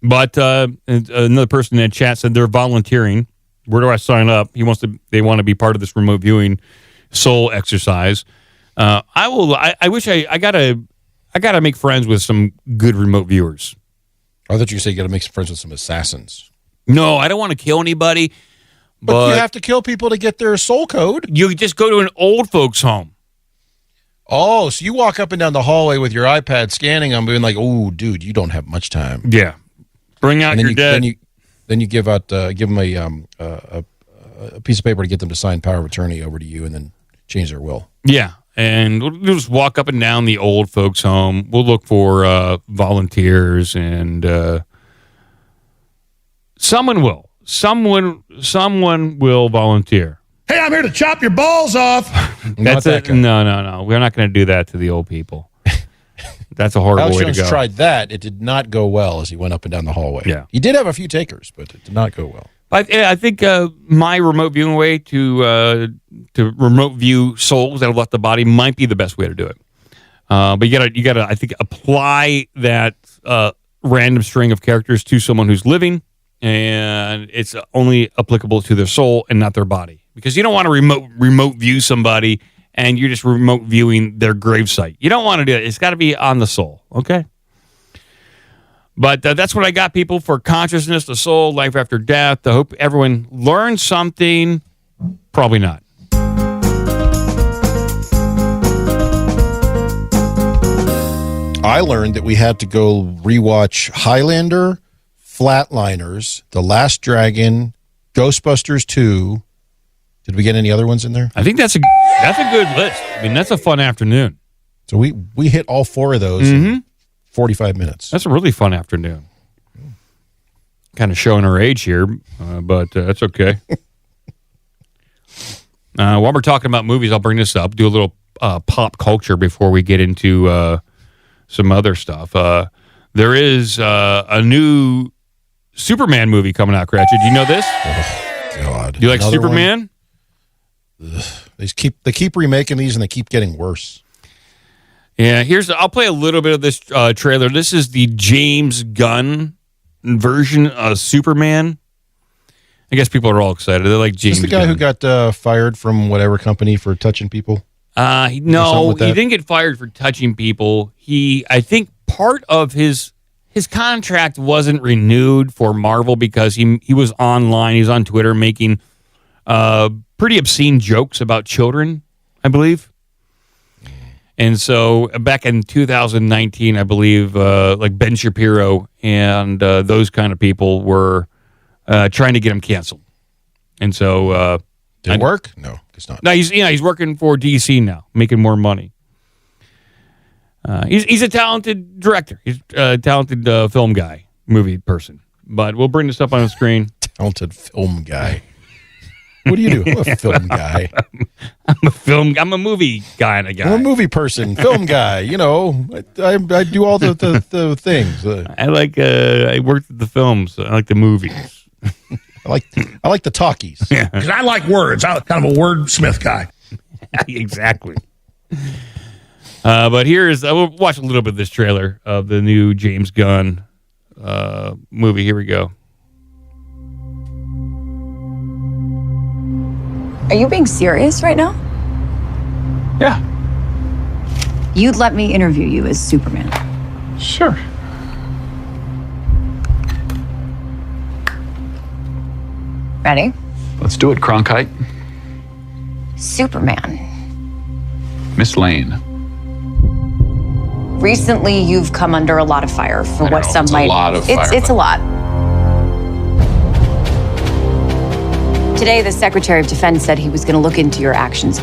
But another person in the chat said they're volunteering. Where do I sign up? They want to be part of this remote viewing soul exercise. I wish I gotta make friends with some good remote viewers. I thought you said you got to make some friends with some assassins. No, I don't want to kill anybody. But you have to kill people to get their soul code. You just go to an old folks home. Oh, so you walk up and down the hallway with your iPad scanning them, being like, "Oh, dude, you don't have much time." Yeah, bring out your dead. Then you give them a piece of paper to get them to sign power of attorney over to you, and then change their will. Yeah, and we'll just walk up and down the old folks' home. We'll look for volunteers, and someone will volunteer. Hey, I'm here to chop your balls off. That's it. No. We're not going to do that to the old people. That's a horrible Alex way to Jones go. tried that. It did not go well as he went up and down the hallway. Yeah. He did have a few takers, but it did not go well. I think my remote viewing way to remote view souls that have left the body might be the best way to do it. But you gotta, I think, apply that random string of characters to someone who's living, and it's only applicable to their soul and not their body. Because you don't want to remote view somebody and you're just remote viewing their gravesite. You don't want to do it. It's got to be on the soul, okay? But that's what I got, people, for consciousness, the soul, life after death. I hope everyone learned something. Probably not. I learned that we had to go rewatch Highlander, Flatliners, The Last Dragon, Ghostbusters 2. Did we get any other ones in there? I think that's a good list. I mean, that's a fun afternoon. So we hit all four of those in 45 minutes. That's a really fun afternoon. Kind of showing our age here, but that's okay. While we're talking about movies, I'll bring this up, do a little pop culture before we get into some other stuff. There is a new Superman movie coming out, Cratchit. Do you know this? Oh, God. Do you like Another Superman? One? They keep remaking these and they keep getting worse. Yeah, I'll play a little bit of this trailer. This is the James Gunn version of Superman. I guess people are all excited. They're like James Is this the guy who got fired from whatever company for touching people? No, he didn't get fired for touching people. I think part of his contract wasn't renewed for Marvel because he was online. He was on Twitter making pretty obscene jokes about children, I believe. And so back in 2019, I believe, like Ben Shapiro and those kind of people were trying to get him canceled. And so did it work? No, it's not. No, he's working for DC now, making more money. He's a talented director. He's a talented film guy, movie person. But we'll bring this up on the screen. Talented film guy. What do you do? I'm a film guy. I'm a movie guy and a guy. I'm a movie person, film guy. You know, I do all the things. I worked at the films. I like the movies. I like the talkies. Yeah, because I like words. I'm kind of a wordsmith guy. Exactly. But we'll watch a little bit of this trailer of the new James Gunn movie. Here we go. Are you being serious right now? Yeah. You'd let me interview you as Superman. Sure. Ready? Let's do it, Cronkite. Superman. Miss Lane. Recently, you've come under a lot of fire for what some might. A lot of fire. It's a lot. Today, the Secretary of Defense said he was going to look into your actions.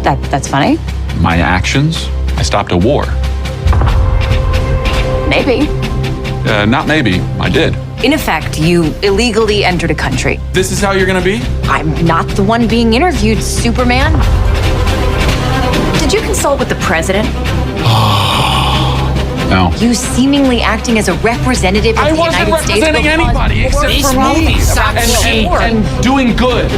That's funny. My actions? I stopped a war. Maybe. Not maybe. I did. In effect, you illegally entered a country. This is how you're gonna be? I'm not the one being interviewed, Superman. Did you consult with the president? No. You seemingly acting as a representative of the United States. I wasn't representing anybody except for me and doing good.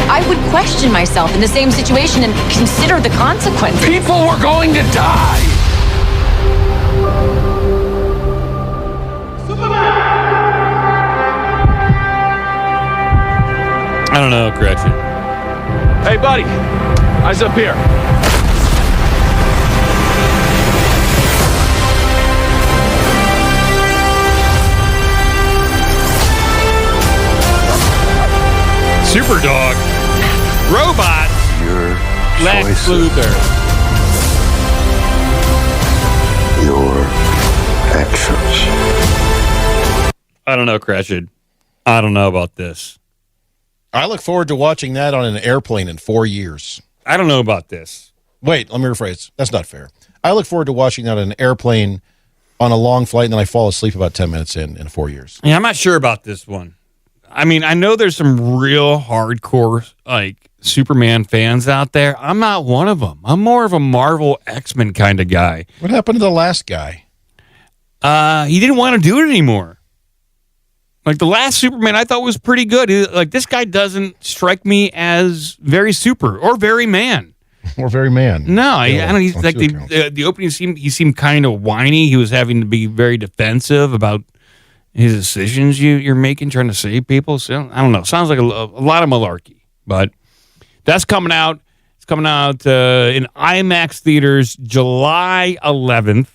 I would question myself in the same situation and consider the consequences. People were going to die. I don't know, Gretchen. Hey, buddy. Eyes up here. Super Dog. Robots. Your Lex choices. Luthor. Your actions. I don't know, Gretchen. I don't know about this. I look forward to watching that on an airplane in 4 years. I don't know about this. Wait, let me rephrase. That's not fair. I look forward to watching that on an airplane on a long flight, and then I fall asleep about 10 minutes in 4 years. Yeah, I'm not sure about this one. I mean, I know there's some real hardcore, like, Superman fans out there. I'm not one of them. I'm more of a Marvel X-Men kind of guy. What happened to the last guy? He didn't want to do it anymore. Like, the last Superman I thought was pretty good. Like, this guy doesn't strike me as very super or very man. Or very man. No, I don't. He's like the opening seemed kind of whiny. He was having to be very defensive about his decisions you're making, trying to save people. So I don't know. Sounds like a lot of malarkey, but that's coming out. It's coming out in IMAX theaters July 11th,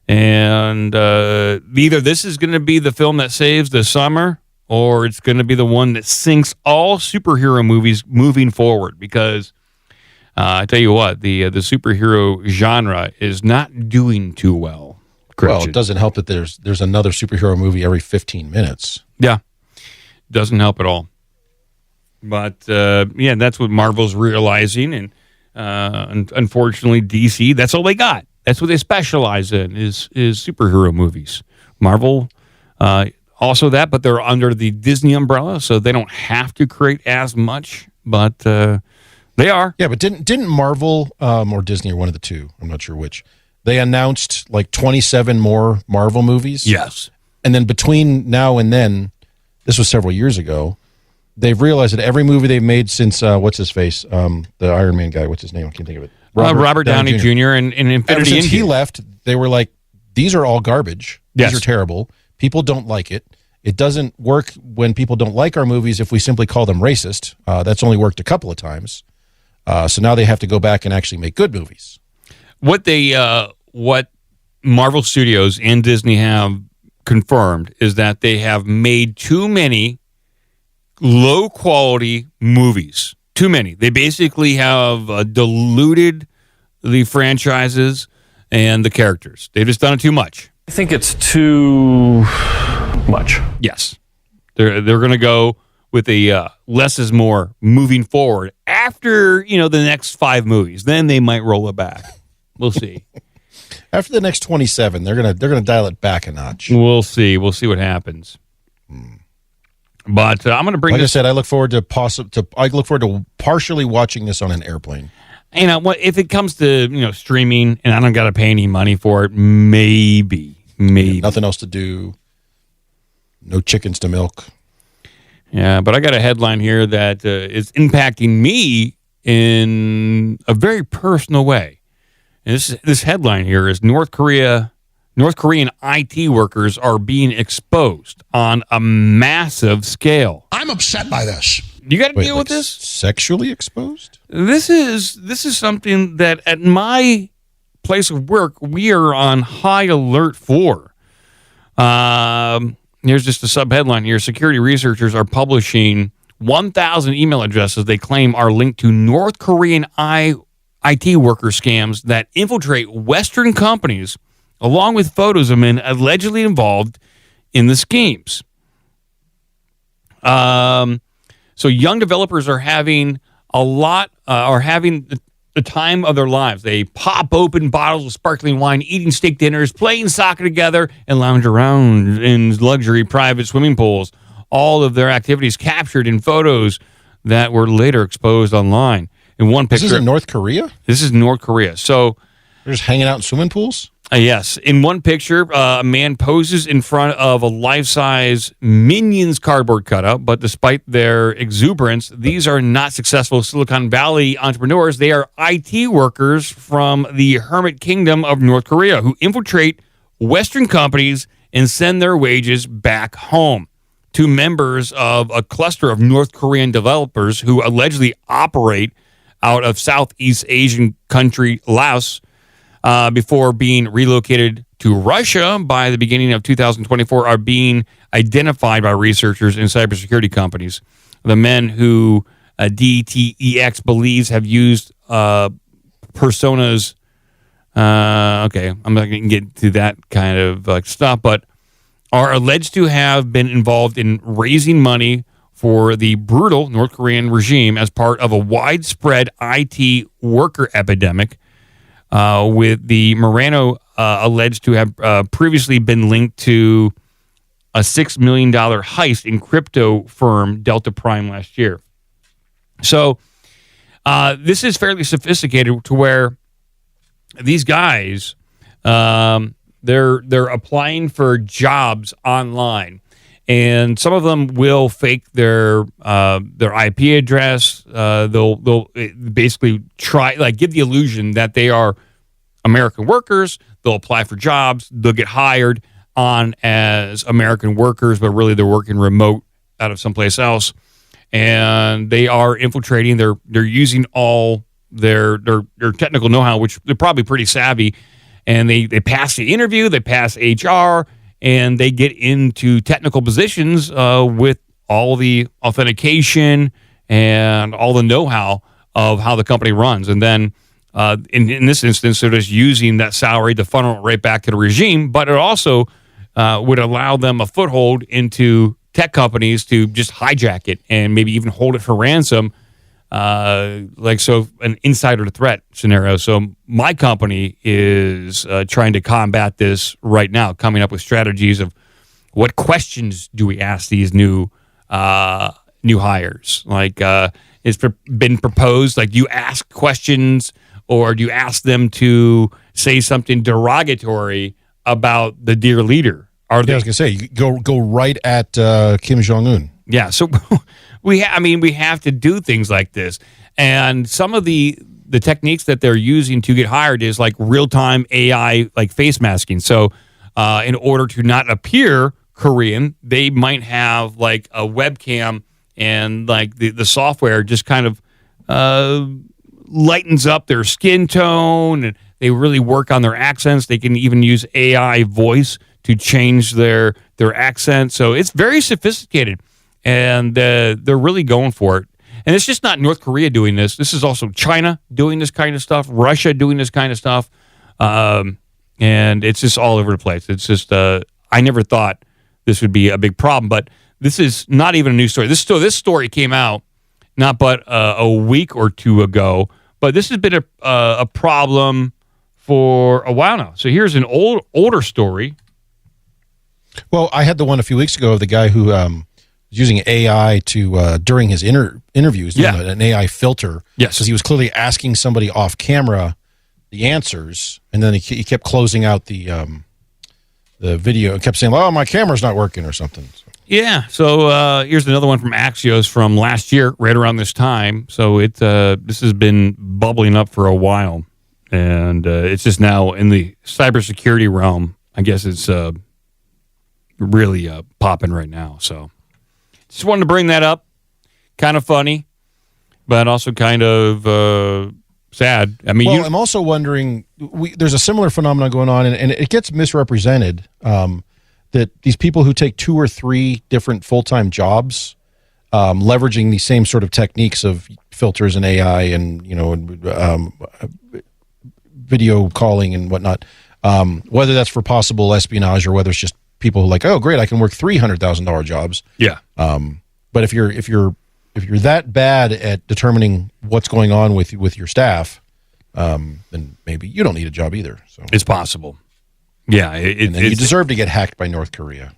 and either this is going to be the film that saves the summer, or it's going to be the one that sinks all superhero movies moving forward. Because I tell you what, the superhero genre is not doing too well. Well, it doesn't help that there's another superhero movie every 15 minutes. Yeah, doesn't help at all. But yeah, that's what Marvel's realizing, and unfortunately, DC, that's all they got. That's what they specialize in is superhero movies. Marvel also that, but they're under the Disney umbrella, so they don't have to create as much. But they are. Yeah, but didn't Marvel or Disney or one of the two? I'm not sure which. They announced like 27 more Marvel movies. Yes. And then between now and then, this was several years ago, they've realized that every movie they've made since, what's his face? The Iron Man guy, what's his name? I can't think of it. Robert Downey Jr. and Infinity Ever since Endgame. he left, they were like, these are all garbage. Yes. These are terrible. People don't like it. It doesn't work when people don't like our movies if we simply call them racist. That's only worked a couple of times. So now they have to go back and actually make good movies. What Marvel Studios and Disney have confirmed is that they have made too many low-quality movies. Too many. They basically have diluted the franchises and the characters. They've just done it too much. I think it's too much. Yes. They're going to go with a less is more moving forward after, the next 5 movies. Then they might roll it back. We'll see. After the next 27, they're gonna dial it back a notch. We'll see. We'll see what happens. But I'm going to bring. Like I said, I look forward to partially watching this on an airplane. If it comes to streaming and I don't got to pay any money for it, maybe. Yeah, nothing else to do. No chickens to milk. Yeah, but I got a headline here that is impacting me in a very personal way. And this headline here is North Korean IT workers are being exposed on a massive scale. I'm upset by this. You got to deal with this? Sexually exposed? This is something that at my place of work we are on high alert for. here's just a sub-headline here. Security researchers are publishing 1,000 email addresses they claim are linked to North Korean IT worker scams that infiltrate Western companies, along with photos of men allegedly involved in the schemes. So young developers are having the time of their lives. They pop open bottles of sparkling wine, eating steak dinners, playing soccer together, and lounge around in luxury private swimming pools. All of their activities captured in photos that were later exposed online. In one picture, this is in North Korea? This is North Korea. So they're just hanging out in swimming pools? Yes. In one picture, a man poses in front of a life-size Minions cardboard cutout, but despite their exuberance, these are not successful Silicon Valley entrepreneurs. They are IT workers from the Hermit Kingdom of North Korea who infiltrate Western companies and send their wages back home. Two members of a cluster of North Korean developers who allegedly operate out of Southeast Asian country Laos before being relocated to Russia by the beginning of 2024 are being identified by researchers in cybersecurity companies. The men who DTEX believes have used personas. Okay, I'm not going to get to that kind of stuff, but are alleged to have been involved in raising money for the brutal North Korean regime as part of a widespread IT worker epidemic. With the Moreno alleged to have previously been linked to a $6 million heist in crypto firm Delta Prime last year. So this is fairly sophisticated to where these guys, they're applying for jobs online. And some of them will fake their IP address. They'll basically try, give the illusion that they are American workers. They'll apply for jobs. They'll get hired on as American workers, but really they're working remote out of someplace else. And they are infiltrating. They're using all their technical know-how, which they're probably pretty savvy. And they pass the interview. They pass HR. And they get into technical positions with all the authentication and all the know-how of how the company runs. And then in this instance, they're just using that salary to funnel it right back to the regime. But it also would allow them a foothold into tech companies to just hijack it and maybe even hold it for ransom. An insider threat scenario. So my company is trying to combat this right now, coming up with strategies of what questions do we ask these new hires? It's been proposed, do you ask questions or do you ask them to say something derogatory about the dear leader? I was going to say, go right at Kim Jong-un. Yeah, so we have to do things like this. And some of the techniques that they're using to get hired is real-time AI, face masking. So in order to not appear Korean, they might have a webcam and the software just kind of lightens up their skin tone, and they really work on their accents. They can even use AI voice to change their accent. So it's very sophisticated. And they're really going for it. And it's just not North Korea doing this. This is also China doing this kind of stuff, Russia doing this kind of stuff. And it's just all over the place. It's just, I never thought this would be a big problem. But this is not even a new story. This story came out not but a week or two ago. But this has been a problem for a while now. So here's an older story. Well, I had the one a few weeks ago of the guy who... using AI to during his interviews, an AI filter. Yes, because he was clearly asking somebody off camera the answers, and then he kept closing out the video and kept saying, "Oh, my camera's not working" or something. Yeah. So here's another one from Axios from last year, right around this time. So this has been bubbling up for a while, and it's just now in the cybersecurity realm. I guess it's really popping right now. So. Just wanted to bring that up. Kind of funny, but also kind of sad. I mean, I'm also wondering, there's a similar phenomenon going on, and it gets misrepresented. that these people who take 2 or 3 different full-time jobs, leveraging the same sort of techniques of filters and AI and video calling and whatnot, whether that's for possible espionage or whether it's just people who are like, oh great, I can work $300,000 jobs. Yeah. But if you're that bad at determining what's going on with your staff, then maybe you don't need a job either. So it's possible. Yeah, and then you deserve to get hacked by North Korea.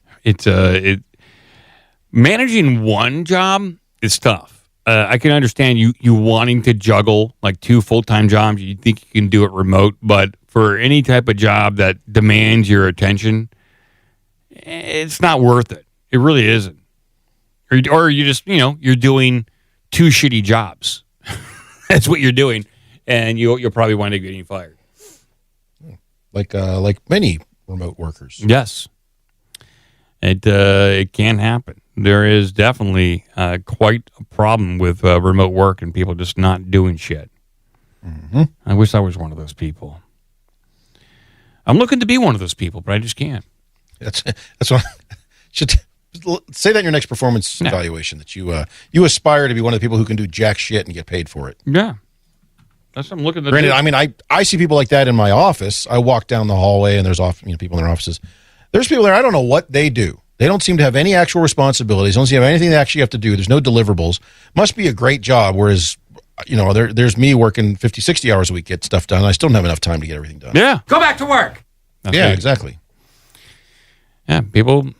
Managing one job is tough. I can understand you wanting to juggle like 2 full-time jobs. You think you can do it remote, but for any type of job that demands your attention, it's not worth it. It really isn't. Or you just, you're doing 2 shitty jobs. That's what you're doing, and you'll probably wind up getting fired. Like many remote workers. Yes. It can happen. There is definitely quite a problem with remote work and people just not doing shit. Mm-hmm. I wish I was one of those people. I'm looking to be one of those people, but I just can't. That's what should say that in your next performance evaluation, that you aspire to be one of the people who can do jack shit and get paid for it. Yeah. That's what I'm looking to Granted, do. I mean, I see people like that in my office. I walk down the hallway and there's people in their offices. There's people there, I don't know what they do. They don't seem to have any actual responsibilities. Don't seem to have anything they actually have to do. There's no deliverables. Must be a great job, whereas, there's me working 50, 60 hours a week, get stuff done. I still don't have enough time to get everything done. Yeah. Go back to work. Exactly. Yeah, people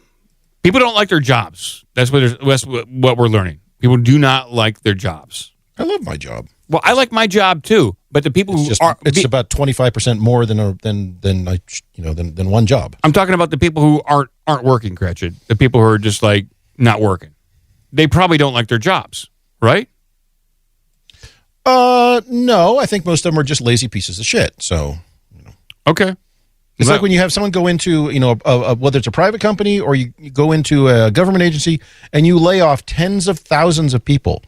don't like their jobs. That's what we're learning. People do not like their jobs. I love my job. Well, I like my job too, but the people it's about 25% more than one job. I'm talking about the people who aren't working, Gretchen. The people who are just like not working. They probably don't like their jobs, right? No, I think most of them are just lazy pieces of shit. So, okay. It's like when you have someone go into, whether it's a private company or you go into a government agency and you lay off tens of thousands of people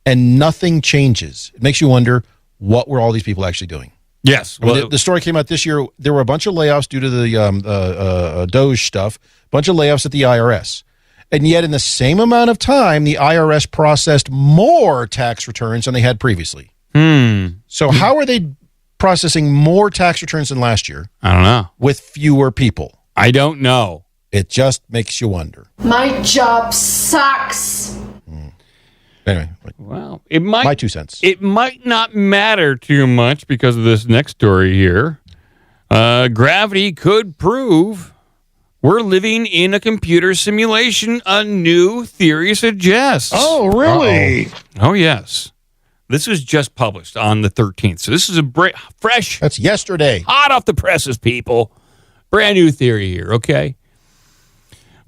and nothing changes. It makes you wonder, what were all these people actually doing? Yes. Well, the story came out this year. There were a bunch of layoffs due to the Doge stuff, a bunch of layoffs at the IRS. And yet in the same amount of time, the IRS processed more tax returns than they had previously. So how are they processing more tax returns than last year? I don't know. With fewer people. I don't know. It just makes you wonder. My job sucks. Anyway, well, it might. My 2 cents. It might not matter too much because of this next story here. Gravity could prove we're living in a computer simulation, a new theory suggests. Oh, really? Uh-oh. Oh, yes. This was just published on the 13th. So this is a fresh. That's yesterday. Hot off the presses, people. Brand new theory here, okay?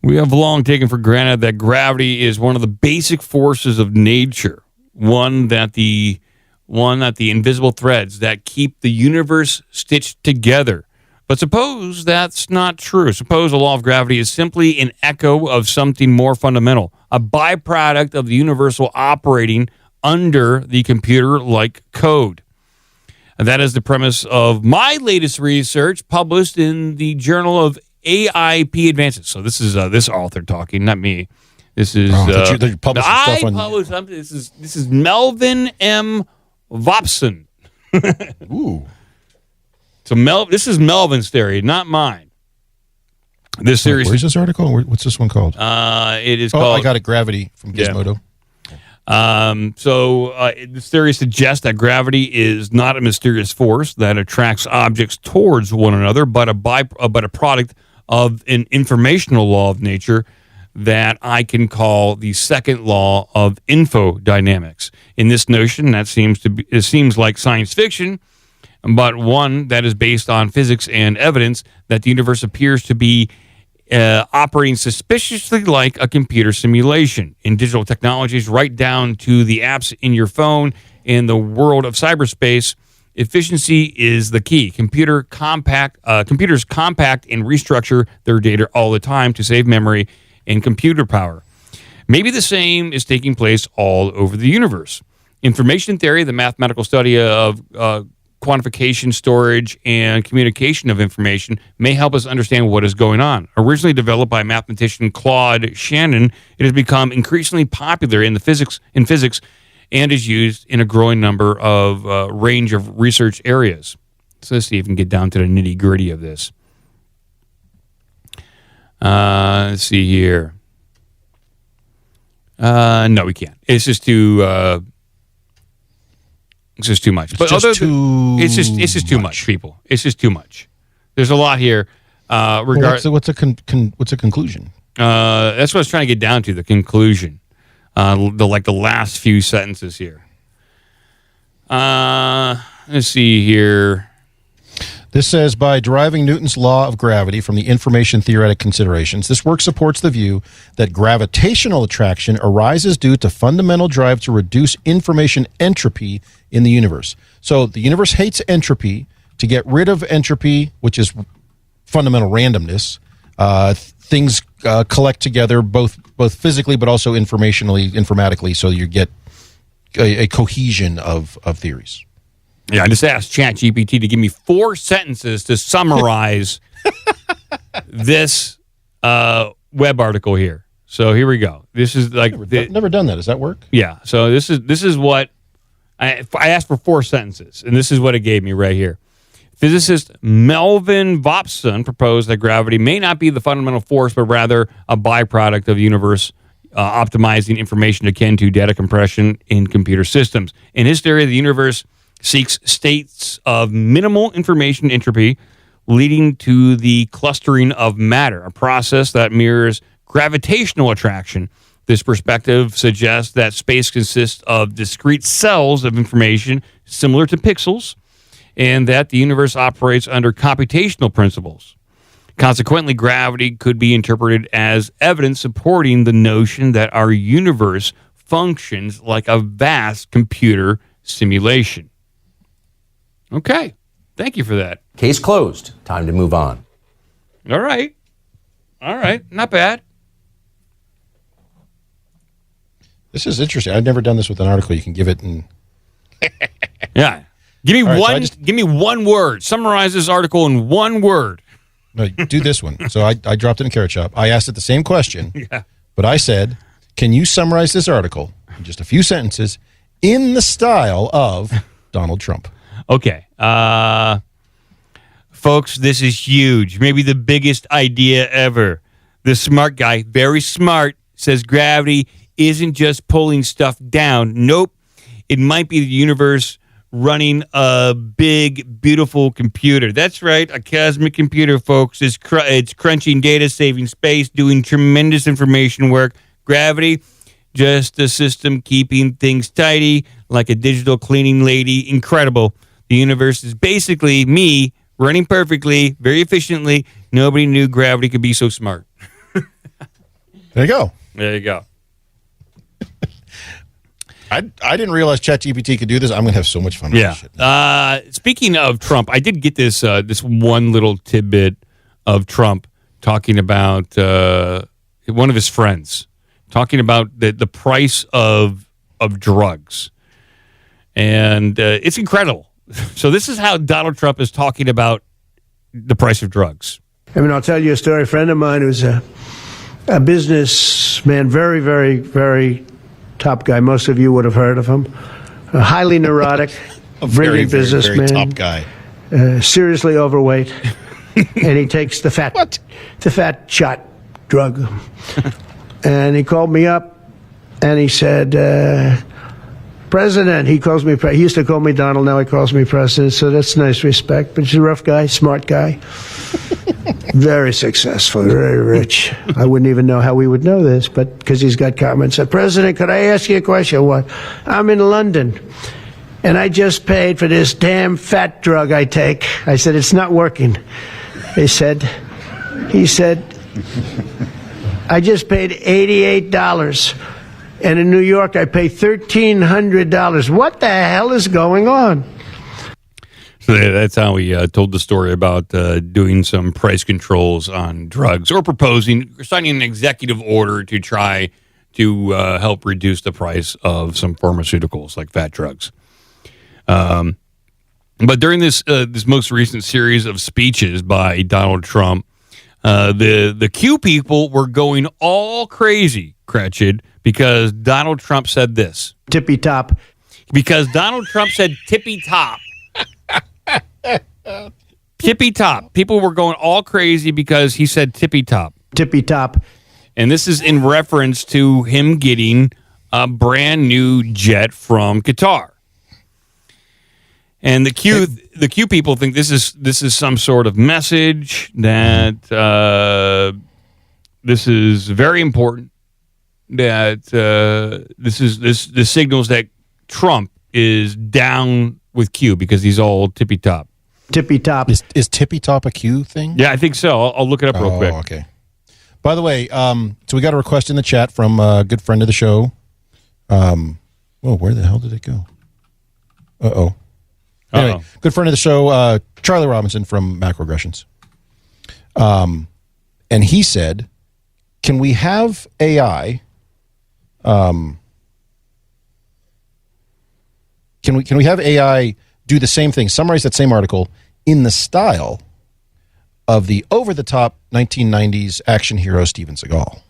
We have long taken for granted that gravity is one of the basic forces of nature, one that the invisible threads that keep the universe stitched together. But suppose that's not true. Suppose the law of gravity is simply an echo of something more fundamental, a byproduct of the universal operating under the computer-like code. And that is the premise of my latest research published in the Journal of AIP Advances. So this is this author talking, not me. This is they're publishing stuff on. Published something. This is Melvin M. Vopson. Ooh. So this is Melvin's theory, not mine. This series. Where's this article? What's this one called? It is called. I got it. Gravity from Gizmodo. This theory suggests that gravity is not a mysterious force that attracts objects towards one another, but a product of an informational law of nature that I can call the second law of infodynamics. In this notion, it seems like science fiction, but one that is based on physics and evidence that the universe appears to be operating suspiciously like a computer simulation. In digital technologies, right down to the apps in your phone, in the world of cyberspace, efficiency is the key. Computers compact and restructure their data all the time to save memory and computer power. Maybe the same is taking place all over the universe. Information theory, the mathematical study of quantification, storage, and communication of information may help us understand what is going on. Originally developed by mathematician Claude Shannon, it has become increasingly popular in physics and is used in a growing number of range of research areas. So let's see if we can get down to the nitty-gritty of this. Let's see here. No, we can't. It's just too. It's just too much. It's just too much, people. It's just too much. There's a lot here. What's a conclusion? That's what I was trying to get down to. The conclusion. The last few sentences here. Let's see here. This says, by deriving Newton's law of gravity from the information theoretic considerations, this work supports the view that gravitational attraction arises due to fundamental drive to reduce information entropy in the universe. So the universe hates entropy. To get rid of entropy, which is fundamental randomness, things collect together both physically but also informatically, so you get a cohesion of theories. Yeah, I just asked ChatGPT to give me 4 sentences to summarize this web article here. So here we go. This is like never done that. Does that work? Yeah. So this is what I asked for 4 sentences, and this is what it gave me right here. Physicist Melvin Vopson proposed that gravity may not be the fundamental force, but rather a byproduct of the universe optimizing information akin to data compression in computer systems. In his theory, the universe seeks states of minimal information entropy, leading to the clustering of matter, a process that mirrors gravitational attraction. This perspective suggests that space consists of discrete cells of information similar to pixels, and that the universe operates under computational principles. Consequently, gravity could be interpreted as evidence supporting the notion that our universe functions like a vast computer simulation. Okay. Thank you for that. Case closed. Time to move on. All right. Not bad. This is interesting. I've never done this with an article. You can give it in. Yeah. Give me one. Give me one word. Summarize this article in one word. No, do this one. So I dropped it in Carrot Shop. I asked it the same question, but I said, "Can you summarize this article in just a few sentences in the style of Donald Trump?" Okay. Folks, this is huge. Maybe the biggest idea ever. The smart guy, very smart, says gravity isn't just pulling stuff down. Nope. It might be the universe running a big, beautiful computer. That's right. A cosmic computer, folks. It's crunching data, saving space, doing tremendous information work. Gravity, just a system keeping things tidy, like a digital cleaning lady. Incredible. The universe is basically me running perfectly, very efficiently. Nobody knew gravity could be so smart. There you go. There you go. I didn't realize ChatGPT could do this. I'm going to have so much fun with this shit. Speaking of Trump, I did get this one little tidbit of Trump talking about one of his friends, talking about the price of drugs. And it's incredible. So this is how Donald Trump is talking about the price of drugs. I mean, I'll tell you a story. A friend of mine who's a businessman, very, very, very top guy. Most of you would have heard of him. A highly neurotic, brilliant businessman. Very top guy. Seriously overweight. And he takes the fat shot drug. And he called me up and he said, President, he calls me, he used to call me Donald, now he calls me President, so that's nice respect. But he's a rough guy, smart guy, very successful, very rich. I wouldn't even know how we would know this, but because he's got comments. Said, President, could I ask you a question? What? I'm in London, and I just paid for this damn fat drug I take. I said, it's not working. He said, I just paid $88. And in New York, I pay $1,300. What the hell is going on? So that's how we told the story about doing some price controls on drugs or signing an executive order to try to help reduce the price of some pharmaceuticals like fat drugs. But during this most recent series of speeches by Donald Trump, the Q people were going all crazy, Cratchit, because Donald Trump said this. Tippy top. Because Donald Trump said tippy top. Tippy top. People were going all crazy because he said tippy top. Tippy top. And this is in reference to him getting a brand new jet from Qatar. And the Q people think this is some sort of message that this is very important. That this signals that Trump is down with Q because he's all tippy top. Tippy top. Is tippy top a Q thing? Yeah, I think so. I'll look it up real quick. Okay. By the way, so we got a request in the chat from a good friend of the show. Where the hell did it go? Uh-oh. Anyway, good friend of the show, Charlie Robinson from Macroaggressions. And he said, can we have AI... can we have AI do the same thing, summarize that same article in the style of the over-the-top 1990s action hero Steven Seagal?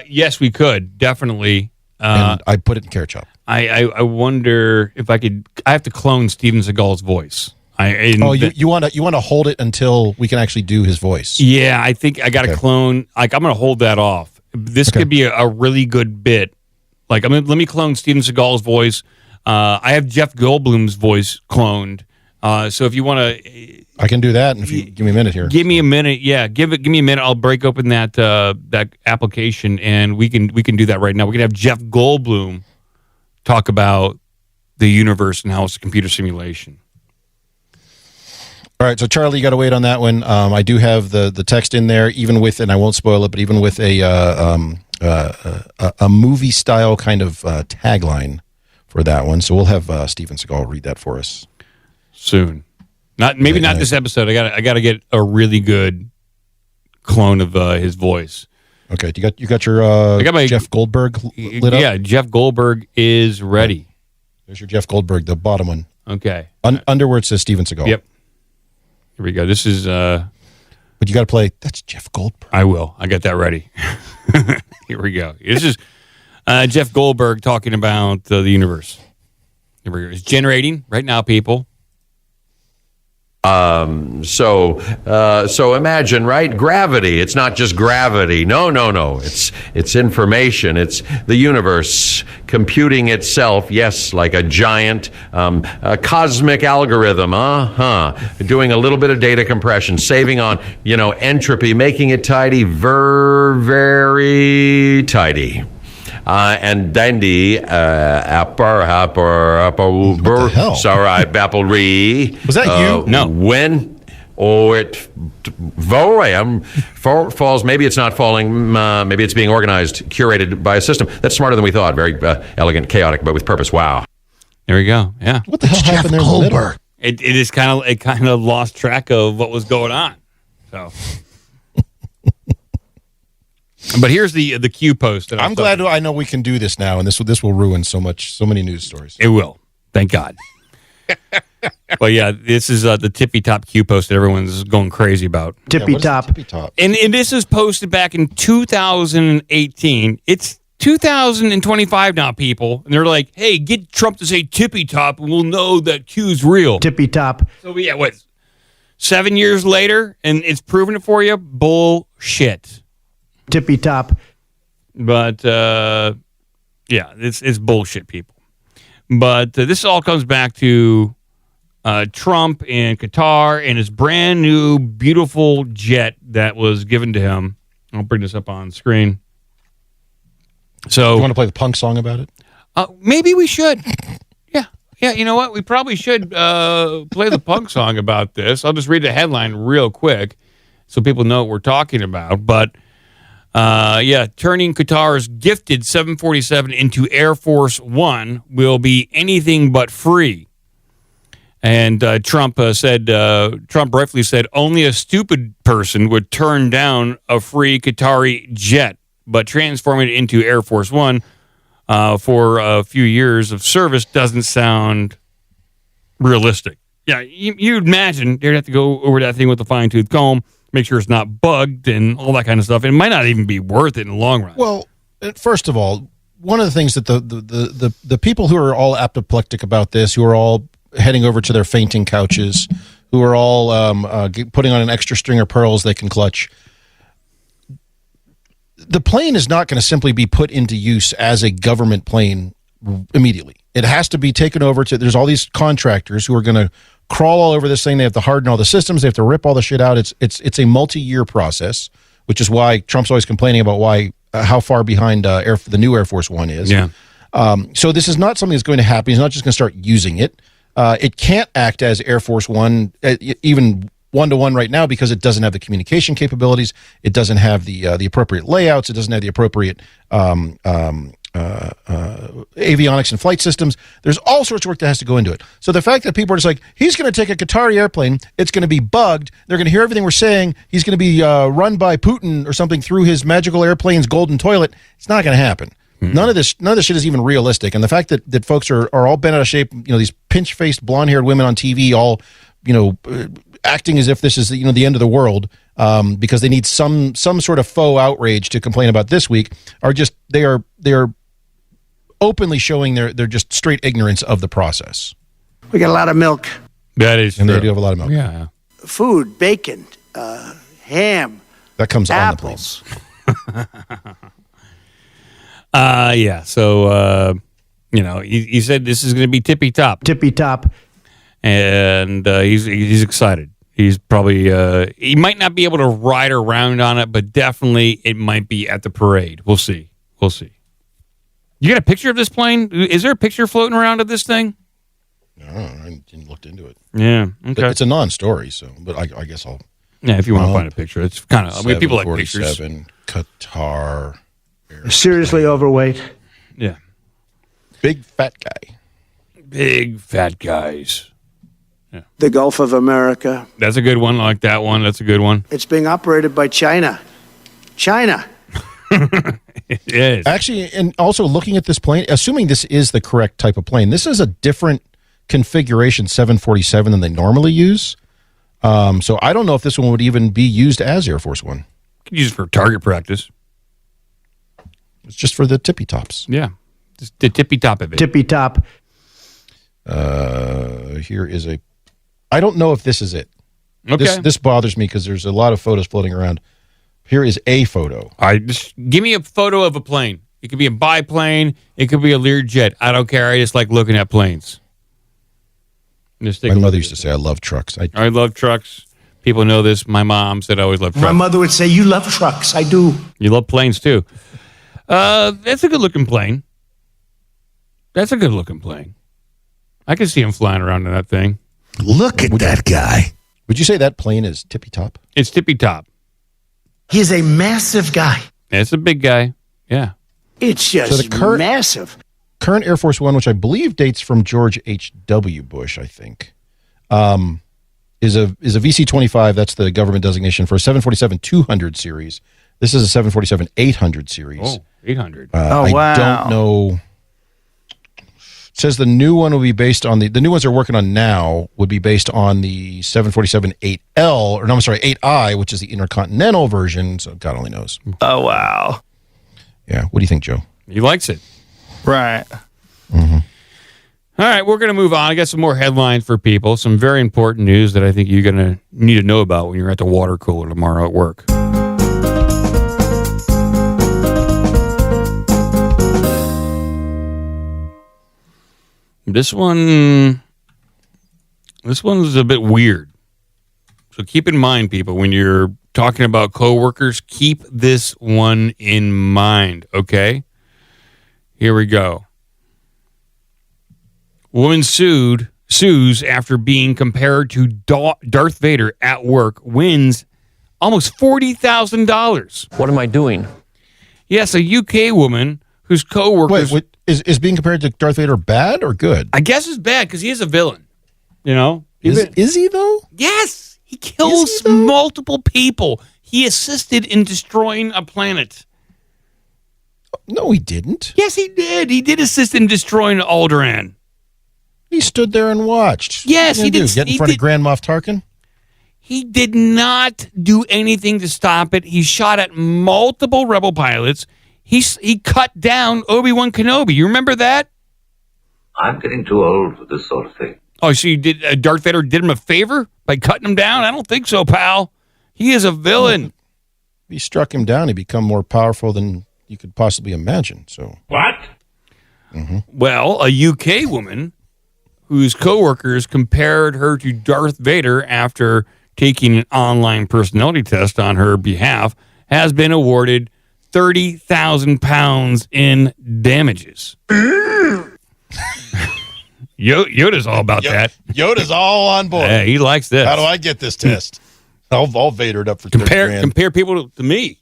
Yes, we could, definitely. And I put it in Carrot Chop. I wonder if I could. I have to clone Steven Seagal's voice. You want to hold it until we can actually do his voice? Yeah, I think I got to clone. Like, I'm going to hold that off. This could be a really good bit. Like, let me clone Steven Seagal's voice. I have Jeff Goldblum's voice cloned. So if you want to, I can do that. If you give me a minute here, give me a minute. Yeah, give me a minute. I'll break open that application, and we can do that right now. We can have Jeff Goldblum talk about the universe and how it's a computer simulation. All right, so Charlie, you got to wait on that one. I do have the text in there, even with, and I won't spoil it, but even with a movie style kind of tagline for that one. So we'll have Steven Seagal read that for us soon. Not this episode. I got to get a really good clone of his voice. Okay, you got your Jeff Goldberg lit up? Yeah, Jeff Goldberg is ready. There's your Jeff Goldberg, the bottom one. Okay. Under where it says Steven Seagal. Yep. Here we go. This is but you got to play, that's Jeff Goldberg. I will. I got that ready. Here we go. This is Jeff Goldberg talking about the universe. Here we go. It's generating right now, people. So imagine, right? Gravity. It's not just gravity. No. It's information. It's the universe computing itself. Yes, like a giant cosmic algorithm. Doing a little bit of data compression, saving on entropy, making it tidy, very tidy. And dandy, apple. Sorry, applery. Was that you? No. When? Falls. Maybe it's not falling. Maybe it's being organized, curated by a system. That's smarter than we thought. Very elegant, chaotic, but with purpose. Wow. There we go. Yeah. What the hell happened there in the middle? It kind of lost track of what was going on. So. But here's the Q post. I'm glad I know we can do this now, and this will ruin so many news stories. It will. Thank God. But yeah, this is the tippy top Q post that everyone's going crazy about. Tippy top. And this is posted back in 2018. It's 2025 now, people. And they're like, hey, get Trump to say tippy top, and we'll know that Q's real. Tippy top. So yeah, 7 years later, and it's proven it for you? Bullshit. Tippy top. But, yeah, it's bullshit, people. But this all comes back to Trump and Qatar and his brand new, beautiful jet that was given to him. I'll bring this up on screen. So, you want to play the punk song about it? Maybe we should. Yeah, you know what? We probably should play the punk song about this. I'll just read the headline real quick so people know what we're talking about. But, turning Qatar's gifted 747 into Air Force One will be anything but free. And Trump rightfully said only a stupid person would turn down a free Qatari jet, but transforming it into Air Force One for a few years of service doesn't sound realistic. Yeah, you'd imagine they'd have to go over that thing with a fine-tooth comb, make sure it's not bugged and all that kind of stuff. And it might not even be worth it in the long run. Well, first of all, one of the things that the people who are all apoplectic about this, who are all heading over to their fainting couches, who are all putting on an extra string of pearls they can clutch, the plane is not going to simply be put into use as a government plane immediately. It has to be taken over to, there's all these contractors who are going to crawl all over this thing. They have to harden all the systems. They have to rip all the shit out. It's a multi-year process, which is why Trump's always complaining about how far behind the new Air Force One is. Yeah. So this is not something that's going to happen. He's not just going to start using it. It can't act as Air Force One, even one-to-one right now, because it doesn't have the communication capabilities. It doesn't have the appropriate layouts. It doesn't have the appropriate avionics and flight systems. There's all sorts of work that has to go into it. So the fact that people are just like, he's going to take a Qatari airplane, it's going to be bugged, they're going to hear everything we're saying, he's going to be run by Putin or something through his magical airplane's golden toilet, it's not going to happen. None of this shit is even realistic. And the fact that folks are all bent out of shape, these pinch-faced, blonde-haired women on TV, all acting as if this is the end of the world, because they need some sort of faux outrage to complain about this week, they are openly showing their just straight ignorance of the process. We got a lot of milk. That is and true. They do have a lot of milk. Yeah. Food, bacon, ham. That comes apples. on the plane. Yeah. So, he said this is going to be tippy top. Tippy top. And he's excited. He's probably he might not be able to ride around on it, but definitely it might be at the parade. We'll see. You got a picture of this plane? Is there a picture floating around of this thing? No, I didn't look into it. Yeah, okay. It's a non-story, but I guess I'll. Yeah, if you want to find a picture, it's kind of. People like pictures. 747 Qatar. Seriously overweight. Yeah. Big fat guy. Big fat guys. Yeah. The Gulf of America. That's a good one. I like that one. That's a good one. It's being operated by China. It is. Actually, and also looking at this plane, assuming this is the correct type of plane, this is a different configuration 747 than they normally use. So I don't know if this one would even be used as Air Force One. You could use it for target practice. It's just for the tippy tops. Yeah. Just the tippy top of it. Tippy top. Here is I don't know if this is it. Okay. This bothers me because there's a lot of photos floating around. Here is a photo. All right, just give me a photo of a plane. It could be a biplane. It could be a Learjet. I don't care. I just like looking at planes. My mother used to say, I love trucks. I love trucks. People know this. My mom said I always love trucks. My mother would say, you love trucks. I do. You love planes, too. That's a good-looking plane. I can see him flying around in that thing. Look at that guy. Would you say that plane is tippy top? It's tippy top. He's a massive guy. It's a big guy. Yeah. It's just massive. Current Air Force One, which I believe dates from George H.W. Bush, I think, is a VC-25. That's the government designation for a 747-200 series. This is a 747-800 series. Oh, 800. Wow. I don't know. It says the new one will be based on the new ones they're working on now would be based on the 8I, which is the intercontinental version. So God only knows. Oh, wow. Yeah. What do you think, Joe? He likes it. Right. Mm-hmm. All right, we're going to move on. I got some more headlines for people. Some very important news that I think you're going to need to know about when you're at the water cooler tomorrow at work. This one's a bit weird. So keep in mind, people, when you're talking about coworkers, keep this one in mind, okay? Here we go. Woman sues after being compared to Darth Vader at work, wins almost $40,000. What am I doing? Yes, a UK woman whose coworkers... Wait, is being compared to Darth Vader bad or good? I guess it's bad because he is a villain. You know? Is he, though? Yes. He kills multiple people. He assisted in destroying a planet. No, he didn't. Yes, he did. He did assist in destroying Alderaan. He stood there and watched. Yes, he did. Get in front of Grand Moff Tarkin? He did not do anything to stop it. He shot at multiple rebel pilots. He cut down Obi-Wan Kenobi. You remember that? I'm getting too old for this sort of thing. Oh, so you did Darth Vader did him a favor by cutting him down? I don't think so, pal. He is a villain. If he struck him down, he'd become more powerful than you could possibly imagine. So What? Well, a UK woman whose coworkers compared her to Darth Vader after taking an online personality test on her behalf has been awarded £30,000 in damages. Yoda's all about that. Yoda's all on board. Yeah, he likes this. How do I get this test? I'll Vadered up for $30,000. Compare people to me.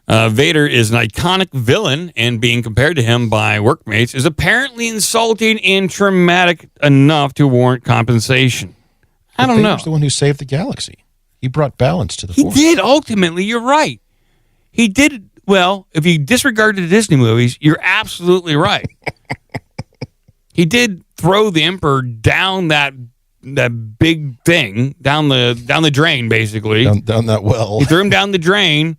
Vader is an iconic villain, and being compared to him by workmates is apparently insulting and traumatic enough to warrant compensation. I don't know. Vader's the one who saved the galaxy. He brought balance to the Force. He did, ultimately. You're right. He did. Well, if you disregard the Disney movies, you're absolutely right. He did throw the Emperor down that big thing, down the drain, basically. Down that well. He threw him down the drain,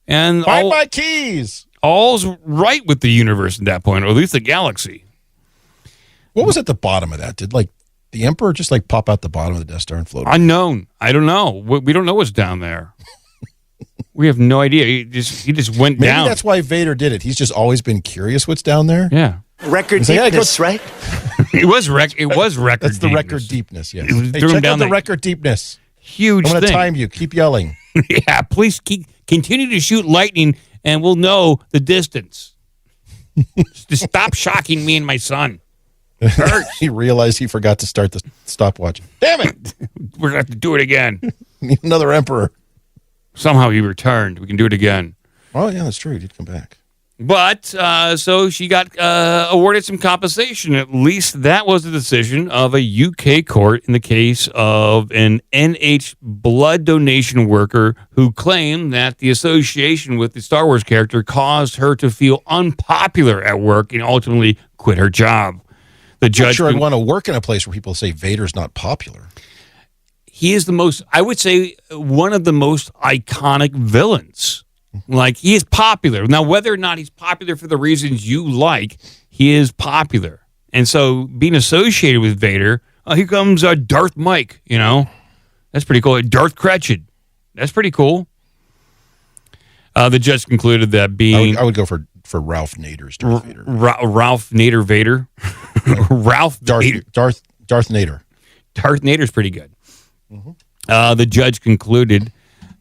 and find my keys. All's right with the universe at that point, or at least the galaxy. What was at the bottom of that? Did the Emperor just pop out the bottom of the Death Star and float? Unknown. I don't know. We don't know what's down there. We have no idea. He just went down. Maybe that's why Vader did it. He's just always been curious what's down there. Yeah. Record deepness, right? It was record. That's the record deepness. Yes. Hey, check out the record deepness. Huge I'm going to thing. time you. Keep yelling. Yeah, please continue to shoot lightning, and we'll know the distance. Just stop shocking me and my son. It hurts. He realized he forgot to start the stopwatch. Damn it! We're going to have to do it again. Need another Emperor. Somehow he returned. We can do it again. Oh, yeah, that's true. He did come back. But, so she got awarded some compensation. At least that was the decision of a UK court in the case of an NH blood donation worker who claimed that the association with the Star Wars character caused her to feel unpopular at work and ultimately quit her job. The judge. I'm sure I'd want to work in a place where people say Vader's not popular. He is I would say, one of the most iconic villains. He is popular. Now, whether or not he's popular for the reasons you like, he is popular. And so being associated with Vader, here comes Darth Mike, That's pretty cool. Darth Cretched. That's pretty cool. The judge concluded that being... I would go for Ralph Nader's Darth Vader. Ralph Nader Vader? Ralph Vader. Darth Nader. Darth Nader's pretty good. Mm-hmm. The judge concluded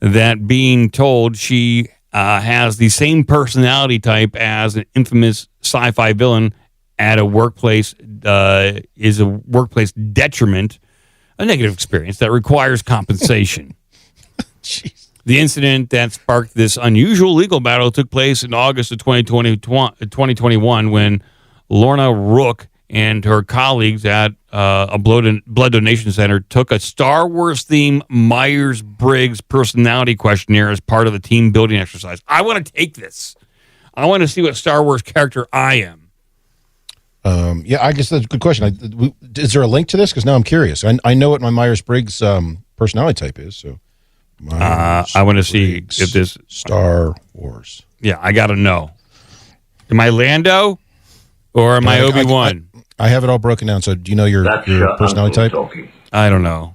that being told she has the same personality type as an infamous sci-fi villain at a workplace is a workplace detriment, a negative experience that requires compensation. Jeez. The incident that sparked this unusual legal battle took place in August of 2021 when Lorna Rook and her colleagues at a blood donation center took a Star Wars-themed Myers-Briggs personality questionnaire as part of the team building exercise. I want to take this. I want to see what Star Wars character I am. Yeah, I guess that's a good question. Is there a link to this? Because now I'm curious. I know what my Myers-Briggs personality type is. So, I want to see if this... Star Wars. Yeah, I got to know. Am I Lando or am I Obi-Wan? I have it all broken down. So do you know your personality type? Talking. I don't know.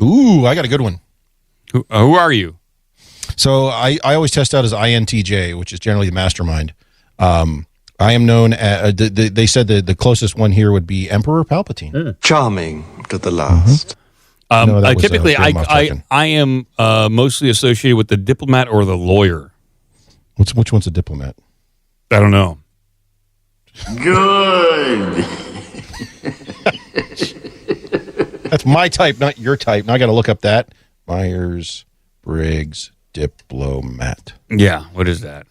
Ooh, I got a good one. Who are you? So I always test out as INTJ, which is generally the mastermind. I am known as, they said the closest one here would be Emperor Palpatine. Charming to the last. Typically, I am mostly associated with the diplomat or the lawyer. Which one's a diplomat? I don't know. Good. That's my type, not your type. Now I got to look up that. Myers-Briggs diplomat. Yeah, what is that?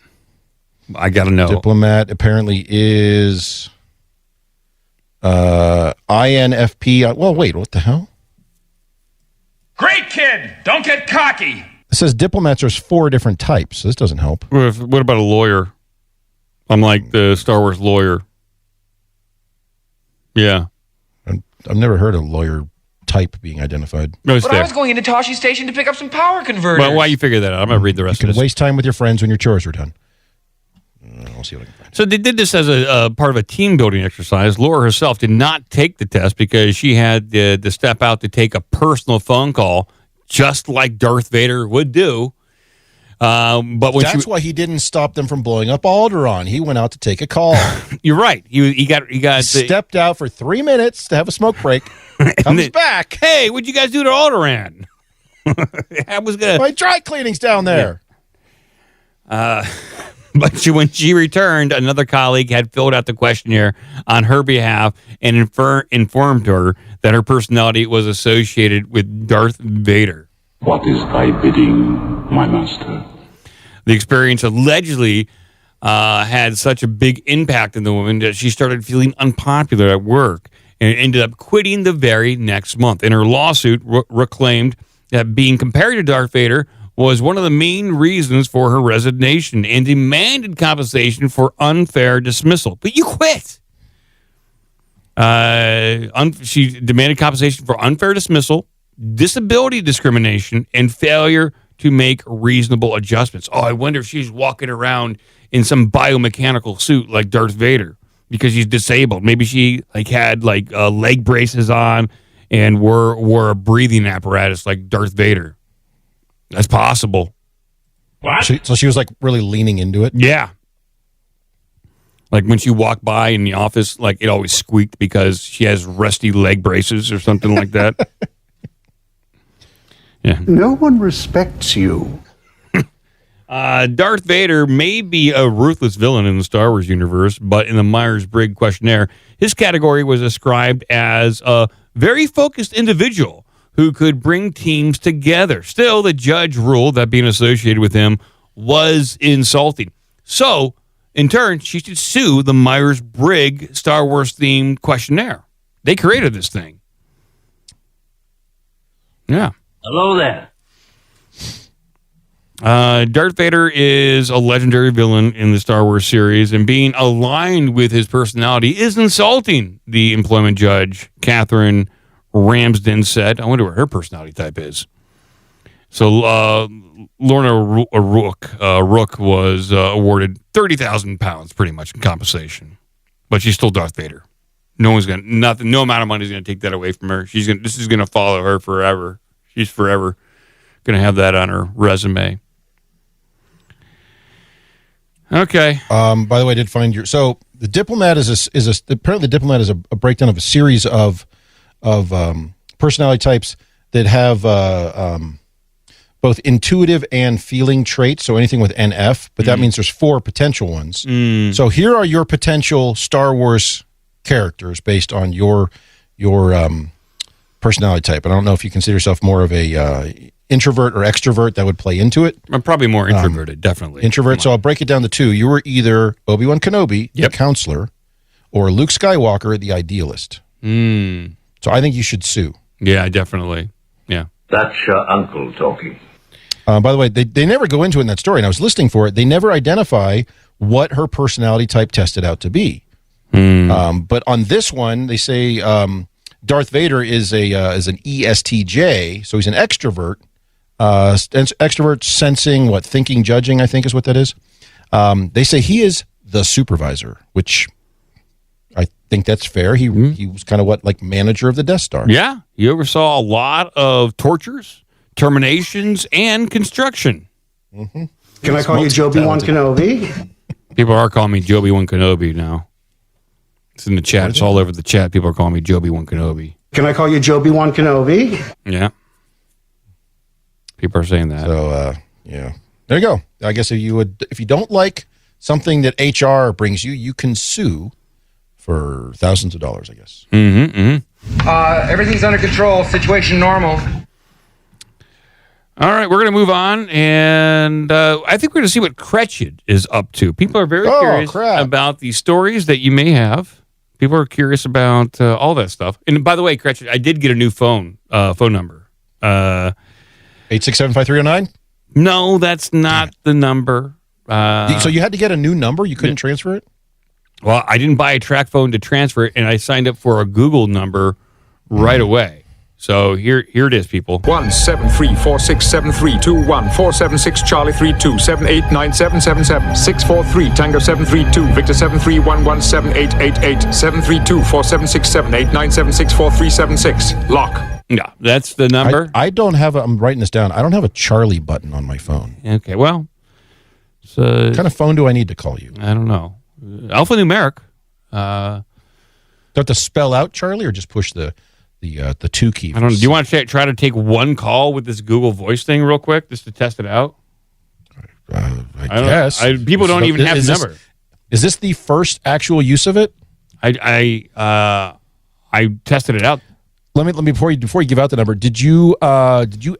I got to know. Diplomat apparently is INFP. Well, wait, what the hell? Great kid! Don't get cocky! It says diplomats are 4 different types, so this doesn't help. What about a lawyer? I'm like the Star Wars lawyer. Yeah. I've never heard a lawyer type being identified. No, it's But I was going into Toshi Station to pick up some power converters. Well, why you figure that out? I'm going to read the rest You of can this. waste time with your friends when your chores are done. I'll see what I can find. So they did this as a part of a team building exercise. Laura herself did not take the test because she had to step out to take a personal phone call, just like Darth Vader would do. But when That's why he didn't stop them from blowing up Alderaan. He went out to take a call. You're right. He stepped out for 3 minutes to have a smoke break. Comes back. Hey, what'd you guys do to Alderaan? I was gonna. My dry cleaning's down there. But when she returned, another colleague had filled out the questionnaire on her behalf and informed her that her personality was associated with Darth Vader. What is thy bidding, my master? The experience allegedly had such a big impact on the woman that she started feeling unpopular at work and ended up quitting the very next month. In her lawsuit, reclaimed that being compared to Darth Vader was one of the main reasons for her resignation and demanded compensation for unfair dismissal. But you quit. She demanded compensation for unfair dismissal, disability discrimination, and failure to make reasonable adjustments. Oh, I wonder if she's walking around in some biomechanical suit like Darth Vader because she's disabled. Maybe she had leg braces on and wore a breathing apparatus like Darth Vader. That's possible. What? So she was really leaning into it? Yeah. Like when she walked by in the office, it always squeaked because she has rusty leg braces or something like that. Yeah. No one respects you. Darth Vader may be a ruthless villain in the Star Wars universe, but in the Myers-Briggs questionnaire, his category was described as a very focused individual who could bring teams together. Still, the judge ruled that being associated with him was insulting. So, in turn, she should sue the Myers-Briggs Star Wars-themed questionnaire. They created this thing. Yeah. Hello there. Darth Vader is a legendary villain in the Star Wars series, and being aligned with his personality is insulting, the employment judge, Catherine Ramsden, said. I wonder what her personality type is. So Lorna Rook was awarded 30,000 pounds, pretty much, in compensation. But she's still Darth Vader. No amount of money is going to take that away from her. This is going to follow her forever. She's forever going to have that on her resume. Okay. By the way, I did find your. So the Diplomat apparently the Diplomat is a breakdown of a series of personality types that have both intuitive and feeling traits. So anything with NF, but that means there's 4 potential ones. So here are your potential Star Wars characters based on your personality type. And I don't know if you consider yourself more of a introvert or extrovert. That would play into it. I'm probably more introverted, definitely. Introvert. So I'll break it down to 2. You were either Obi-Wan Kenobi, the counselor, or Luke Skywalker, the idealist. So I think you should sue. Yeah, definitely. Yeah. That's your uncle talking. By the way, they never go into it in that story, and I was listening for it. They never identify what her personality type tested out to be. But on this one, they say Darth Vader is an ESTJ, so he's an extrovert. Extrovert, sensing, thinking, judging, I think is what that is. They say he is the supervisor, which I think that's fair. He was kind of manager of the Death Star. Yeah, he oversaw a lot of tortures, terminations, and construction. Can I call you Joby-Wan Kenobi? People are calling me Joby-Wan Kenobi now. It's in the chat. It's all over the chat. People are calling me Joby-Wan Kenobi. Can I call you Joby-Wan Kenobi? Yeah. People are saying that. So, yeah. There you go. I guess if you don't like something that HR brings you, you can sue for thousands of dollars, I guess. Everything's under control. Situation normal. All right, we're going to move on, and I think we're going to see what Cretched is up to. People are very curious about the stories that you may have. People are curious about all that stuff. And by the way, Cretched, I did get a new phone number. 867-5309? No, that's not the number. So you had to get a new number? You couldn't transfer it? Well, I didn't buy a track phone to transfer it, and I signed up for a Google number right away. So here it is, people. 173467321 Charlie 32789777 Tango 732 Victor 7311788 Lock. Yeah, that's the number. I don't have I'm writing this down. I don't have a Charlie button on my phone. Okay, well. What kind of phone do I need to call you? I don't know. Alphanumeric. Do I have to spell out Charlie or just push the 2 key? I don't know. Do you want to try to take one call with this Google Voice thing real quick just to test it out? I guess. People don't even have the number. Is this the first actual use of it? I tested it out. Let me before you give out the number. Did you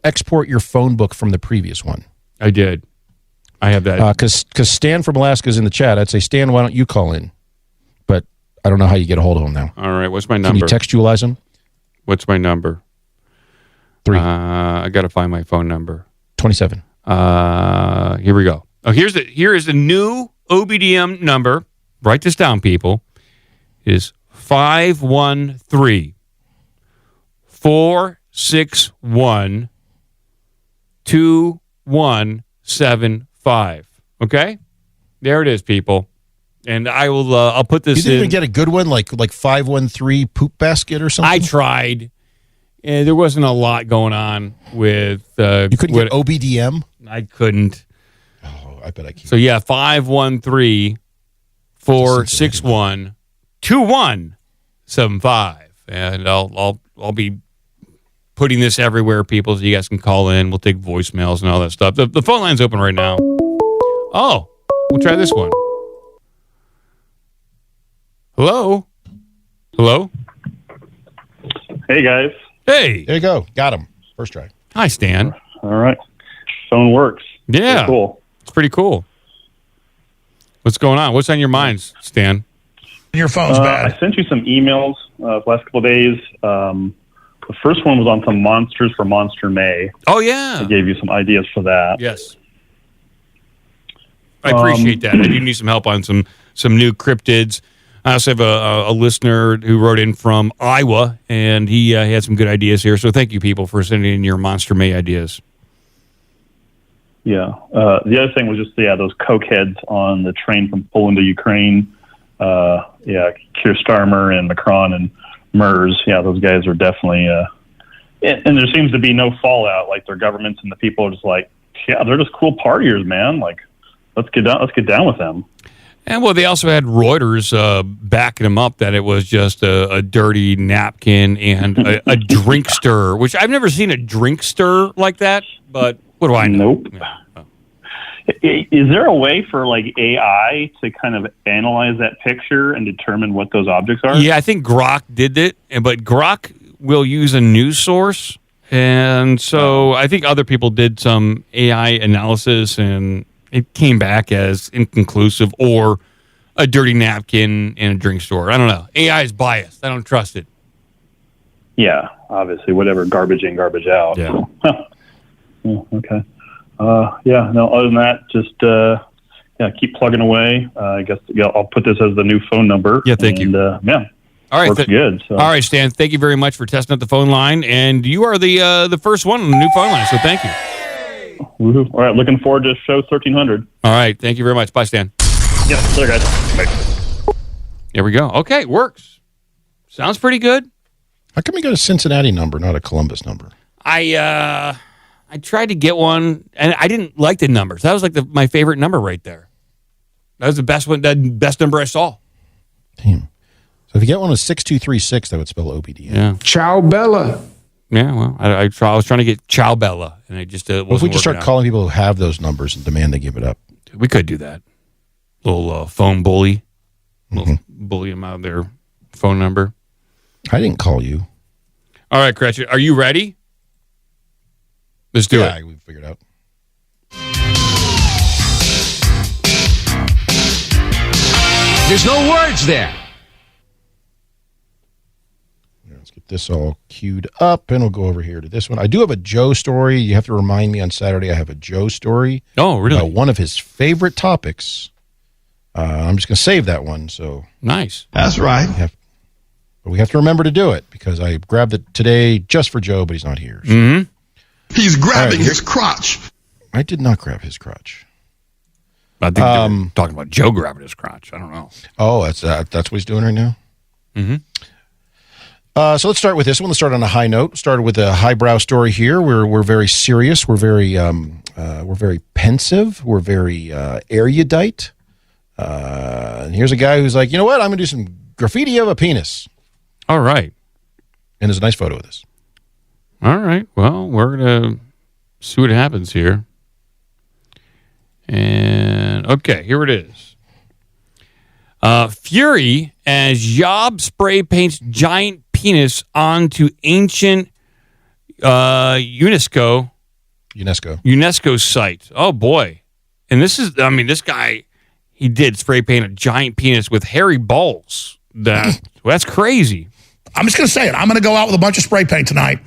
export your phone book from the previous one? I did. I have that. Because Stan from Alaska is in the chat. I'd say, Stan, why don't you call in? But I don't know how you get a hold of him now. All right. What's my number? Can you textualize him? What's my number? 3. I got to find my phone number. 27. Here we go. Oh, here is the new OBDM number. Write this down, people. It is 513-461-2175. Okay? There it is, people. And I will. I'll put this. You didn't even get a good one, like 513 poop basket or something. I tried, and there wasn't a lot going on with. You couldn't get OBDM. I couldn't. Oh, I bet I can't. So yeah, 513-461-2175, and I'll be putting this everywhere, people, so you guys can call in. We'll take voicemails and all that stuff. The phone line's open right now. Oh, we'll try this one. Hello? Hey, guys. Hey. There you go. Got him. First try. Hi, Stan. All right. Phone works. Yeah. Pretty cool. It's pretty cool. What's going on? What's on your minds, Stan? Your phone's bad. I sent you some emails the last couple of days. The first one was on some monsters for Monster May. Oh, yeah. I gave you some ideas for that. Yes. I appreciate that. I do need some help on some new cryptids. I also have a listener who wrote in from Iowa, and he had some good ideas here. So thank you, people, for sending in your Monster May ideas. Yeah. The other thing was just, those cokeheads on the train from Poland to Ukraine. Keir Starmer and Macron and Mers. Yeah, those guys are definitely... and there seems to be no fallout. Like, their governments and the people are just like, yeah, they're just cool partiers, man. Like, let's get down with them. And, well, they also had Reuters backing them up that it was just a dirty napkin and a drinkster, which I've never seen a drinkster like that, but what do I know? Nope. Yeah. Is there a way for, like, AI to kind of analyze that picture and determine what those objects are? Yeah, I think Grok did it, but Grok will use a news source, and so I think other people did some AI analysis, and it came back as inconclusive or a dirty napkin in a drink store. I don't know. AI is biased. I don't trust it. Yeah, obviously, whatever, garbage in, garbage out. Yeah. Okay. Other than that, just keep plugging away. I guess I'll put this as the new phone number. Yeah, thank you. All right, works good. So. All right, Stan, thank you very much for testing out the phone line, and you are the first one on the new phone line, so thank you. Woo-hoo. All right, looking forward to show 1300. All right, thank you very much. Bye, Stan. Yeah, later, guys. Bye. There we go. Okay, works. Sounds pretty good. How come you got a Cincinnati number, not a Columbus number? I tried to get one, and I didn't like the numbers. That was like my favorite number right there. That was the best one, the best number I saw. Damn. So if you get one with 6236, that would spell OBDM. Yeah. Ciao Bella. Yeah, well, I was trying to get Ciao Bella, and it just wasn't What if we just start out. calling people who have those numbers and demand they give it up? We could do that. Little phone bully. Bully them out of their phone number. I didn't call you. All right, Cratchit, are you ready? Let's do it. Yeah, we figured out. There's no words there. Let's get this all queued up, and we'll go over here to this one. I do have a Joe story. You have to remind me on Saturday I have a Joe story. Oh, really? About one of his favorite topics. I'm just going to save that one. So nice. That's right. But we have to remember to do it because I grabbed it today just for Joe, but he's not here. So. Mm-hmm. He's grabbing his crotch. I did not grab his crotch. I think they're talking about Joe grabbing his crotch. I don't know. Oh, that's what he's doing right now? Mm-hmm. So let's start with this one. Let's start on a high note. Started with a highbrow story here. We're very serious. We're very pensive. We're very erudite. And here's a guy who's like, you know what? I'm going to do some graffiti of a penis. All right. And there's a nice photo of this. All right. Well, we're going to see what happens here. And, okay, here it is. Fury as Yob spray paints giant penis onto ancient UNESCO site. Oh, boy. And this this guy, he did spray paint a giant penis with hairy balls. That's crazy. I'm just going to say it. I'm going to go out with a bunch of spray paint tonight,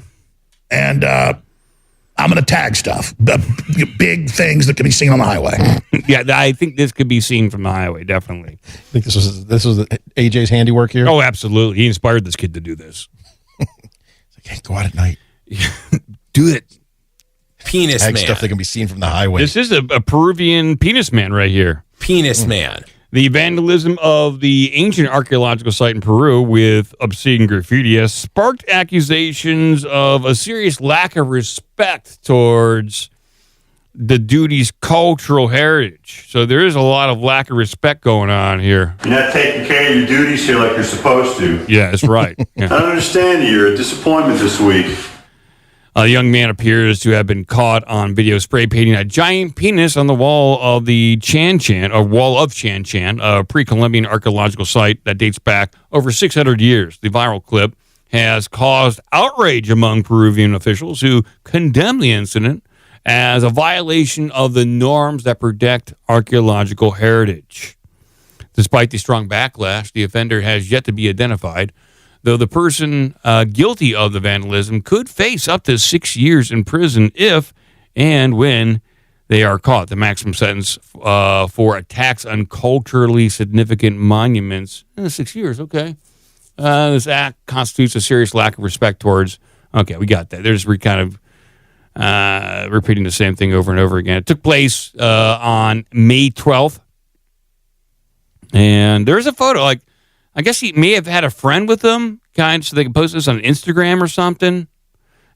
and I'm going to tag stuff. Big things that can be seen on the highway. Yeah, I think this could be seen from the highway, definitely. I think this was AJ's handiwork here? Oh, absolutely. He inspired this kid to do this. Hey, go out at night. Do it. Penis tag man. Stuff that can be seen from the highway. This is a Peruvian penis man right here. Penis man. The vandalism of the ancient archaeological site in Peru with obscene graffiti has sparked accusations of a serious lack of respect towards the duty's cultural heritage. So there is a lot of lack of respect going on here. You're not taking care of your duties here like you're supposed to. Yeah, that's right. Yeah. I don't understand you. You're a disappointment this week. A young man appears to have been caught on video spray painting a giant penis on the wall of the wall of Chan Chan, a pre-Columbian archaeological site that dates back over 600 years. The viral clip has caused outrage among Peruvian officials who condemn the incident as a violation of the norms that protect archaeological heritage. Despite the strong backlash, the offender has yet to be identified, though the person guilty of the vandalism could face up to 6 years in prison if and when they are caught. The maximum sentence for attacks on culturally significant monuments, 6 years, okay. This act constitutes a serious lack of respect towards, okay, we got that. There's kind of repeating the same thing over and over again. It took place on May 12th. And there's a photo, like, I guess he may have had a friend with him, so they can post this on Instagram or something.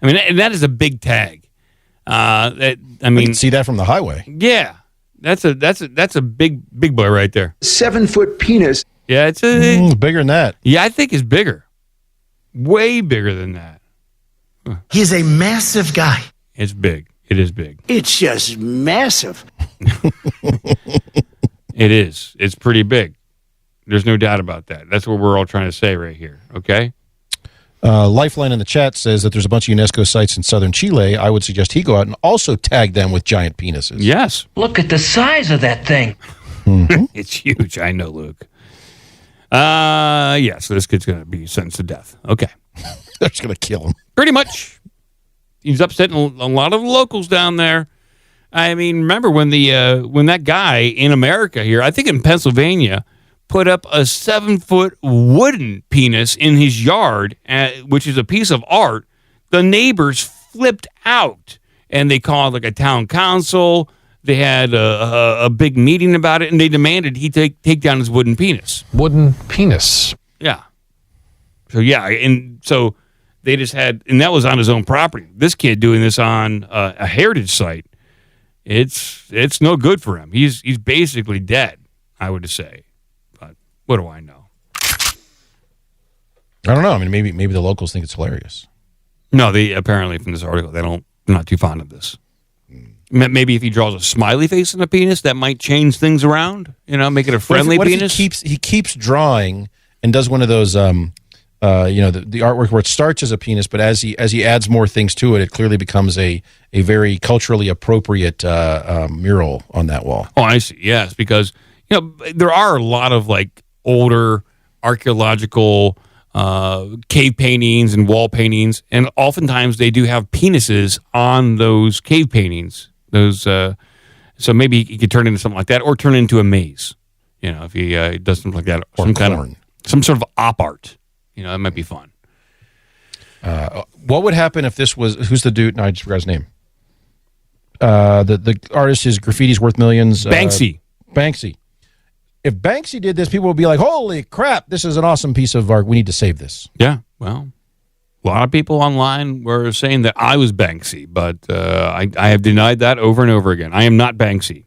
I mean, and that is a big tag. I can see that from the highway. Yeah, that's a big boy right there. 7-foot penis. Yeah, it's bigger than that. Yeah, I think it's bigger, way bigger than that. He's a massive guy. It's big. It is big. It's just massive. It is. It's pretty big. There's no doubt about that. That's what we're all trying to say right here, okay? Lifeline in the chat says that there's a bunch of UNESCO sites in southern Chile. I would suggest he go out and also tag them with giant penises. Yes. Look at the size of that thing. Mm-hmm. It's huge. I know, Luke. So this kid's going to be sentenced to death. Okay. They're just going to kill him. Pretty much. He's upsetting a lot of locals down there. I mean, remember when that guy in America here, I think in Pennsylvania, put up a 7-foot wooden penis in his yard, which is a piece of art. The neighbors flipped out, and they called like a town council. They had a big meeting about it, and they demanded he take down his wooden penis. Wooden penis. Yeah. So, yeah, and so they just had, and that was on his own property. This kid doing this on a heritage site, it's no good for him. He's basically dead, I would say. What do I know? I don't know. I mean, maybe the locals think it's hilarious. No, they apparently from this article they're not too fond of this. Maybe if he draws a smiley face in a penis, that might change things around. Make it a friendly penis. He keeps drawing and does one of those, the artwork where it starts as a penis, but as he adds more things to it, it clearly becomes a very culturally appropriate mural on that wall. Oh, I see. Yes, because there are a lot of like older archaeological cave paintings and wall paintings, and oftentimes they do have penises on those cave paintings. So maybe he could turn into something like that, or turn into a maze. You know, if he does something like that, Or corn. some sort of op art. You know, that might be fun. What would happen if this was, who's the dude? No, I just forgot his name. The artist, his graffiti's worth millions. Banksy. Banksy. If Banksy did this, people would be like, holy crap, this is an awesome piece of art. We need to save this. Yeah, well, a lot of people online were saying that I was Banksy, but I have denied that over and over again. I am not Banksy.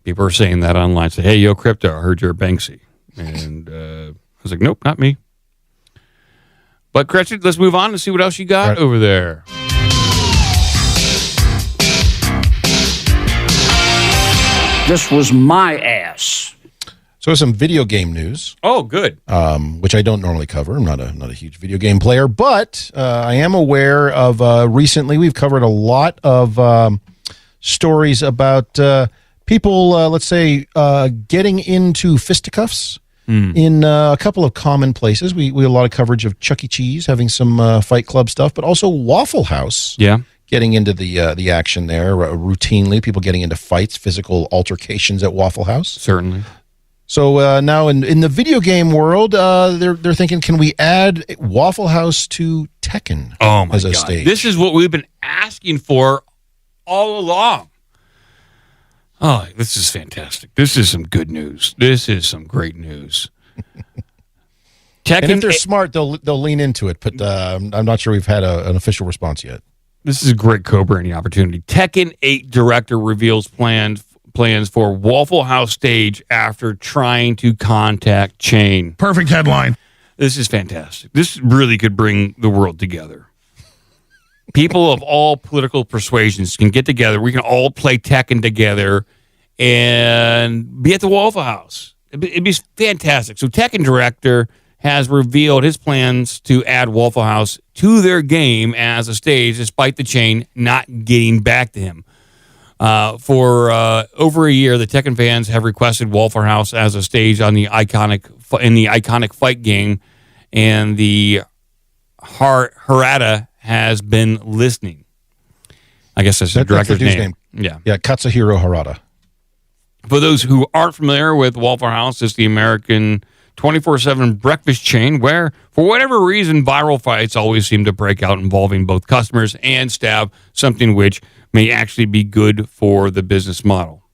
People are saying that online. Say, hey, yo, Crypto, I heard you're Banksy. And I was like, nope, not me. But, Gretchen, let's move on and see what else you got over there. This was my ass. So some video game news. Oh, good. Which I don't normally cover. I'm not a huge video game player, but I am aware of recently we've covered a lot of stories about people, let's say, getting into fisticuffs in a couple of common places. We had a lot of coverage of Chuck E. Cheese having some Fight Club stuff, but also Waffle House. Yeah. Getting into the action there routinely, people getting into fights, physical altercations at Waffle House. Certainly. So now in the video game world, they're thinking, can we add Waffle House to Tekken as a stage? This is what we've been asking for all along. Oh, this is fantastic. This is some good news. This is some great news. Tekken, and if they're smart, they'll lean into it, but I'm not sure we've had an official response yet. This is a great co-branding opportunity. Tekken 8 director reveals plans for Waffle House stage after trying to contact Chain. Perfect headline. This is fantastic. This really could bring the world together. People of all political persuasions can get together. We can all play Tekken together and be at the Waffle House. It'd be fantastic. So Tekken director has revealed his plans to add Waffle House to their game as a stage, despite the Chain not getting back to him. For over a year, the Tekken fans have requested Waffle House as a stage on the iconic fight game, and the Harada has been listening. I guess that's the director's name. Yeah, Katsuhiro Harada. For those who aren't familiar with Waffle House, it's the American 24/7 breakfast chain where, for whatever reason, viral fights always seem to break out involving both customers and staff, something which may actually be good for the business model.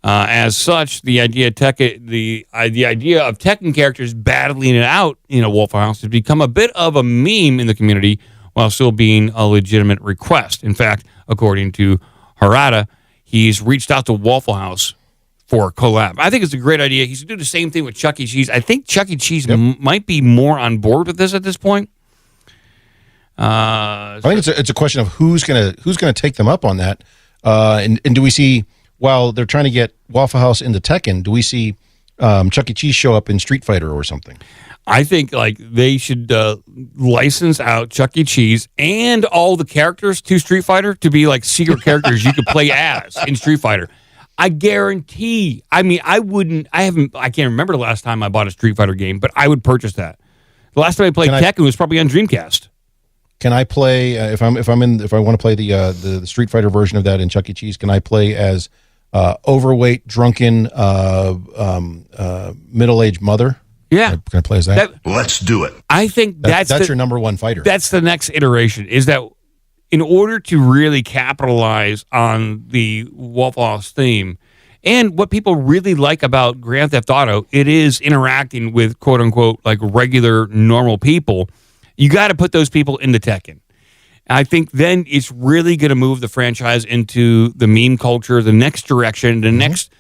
As such, the idea of Tekken characters battling it out in a Waffle House has become a bit of a meme in the community while still being a legitimate request. In fact, according to Harada, he's reached out to Waffle House for a collab. I think it's a great idea. He's going to do the same thing with Chuck E. Cheese. I think Chuck E. Cheese might be more on board with this at this point. I think it's a question of who's gonna take them up on that. And do we see, while they're trying to get Waffle House into Tekken, do we see Chuck E. Cheese show up in Street Fighter or something? I think they should license out Chuck E. Cheese and all the characters to Street Fighter to be like secret characters you could play as in Street Fighter. I guarantee. I mean, I can't remember the last time I bought a Street Fighter game, but I would purchase that. The last time I played Tekken was probably on Dreamcast. Can I play if I want to play the Street Fighter version of that in Chuck E. Cheese? Can I play as overweight, drunken, middle-aged mother? Yeah. Can I play as that? Let's do it. I think that's your number one fighter. That's the next iteration. Is that in order to really capitalize on the Waffle House theme and what people really like about Grand Theft Auto, it is interacting with quote unquote like regular normal people. You got to put those people into Tekken. I think then it's really going to move the franchise into the meme culture, the next direction, the next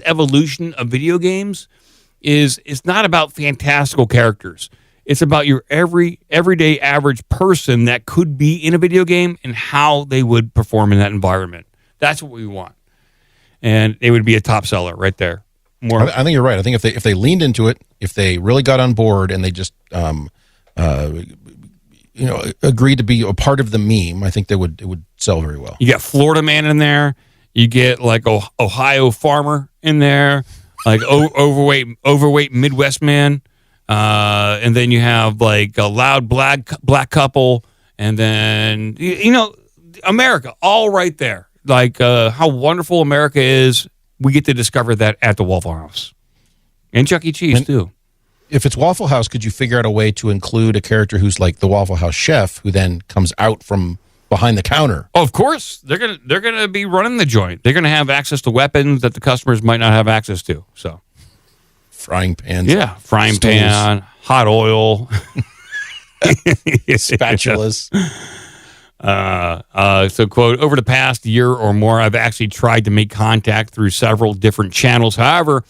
evolution of video games it's not about fantastical characters. It's about your everyday average person that could be in a video game and how they would perform in that environment. That's what we want. And it would be a top seller right there. I think you're right. I think if they leaned into it, if they really got on board and they just agreed to be a part of the meme, I think it would sell very well. You got Florida Man in there. You get like Ohio Farmer in there, like overweight Midwest man. And then you have like a loud black couple, and then America all right there. Like how wonderful America is we get to discover that at the Waffle House. And Chuck E. Cheese, too. If it's Waffle House, could you figure out a way to include a character who's like the Waffle House chef who then comes out from behind the counter? Oh, of course. They're gonna be running the joint. They're going to have access to weapons that the customers might not have access to. So, frying pans. Yeah, frying stoves. pan, hot oil. Spatulas. So, quote, over the past year or more, I've actually tried to make contact through several different channels. However,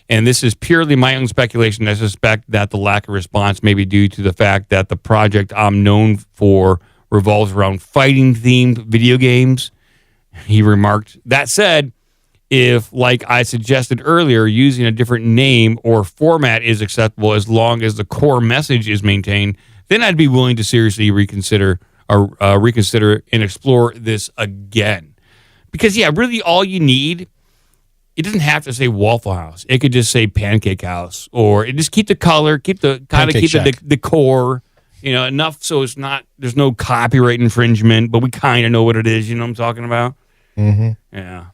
and this is purely my own speculation, I suspect that the lack of response may be due to the fact that the project I'm known for revolves around fighting-themed video games, he remarked. That said, if, like I suggested earlier, using a different name or format is acceptable as long as the core message is maintained, then I'd be willing to seriously reconsider and explore this again. Because, yeah, really all you need, it doesn't have to say Waffle House. It could just say Pancake House, or it just keep the color, keep the decor, enough so it's not, there's no copyright infringement, but we kind of know what it is, you know what I'm talking about? Mm-hmm. Yeah.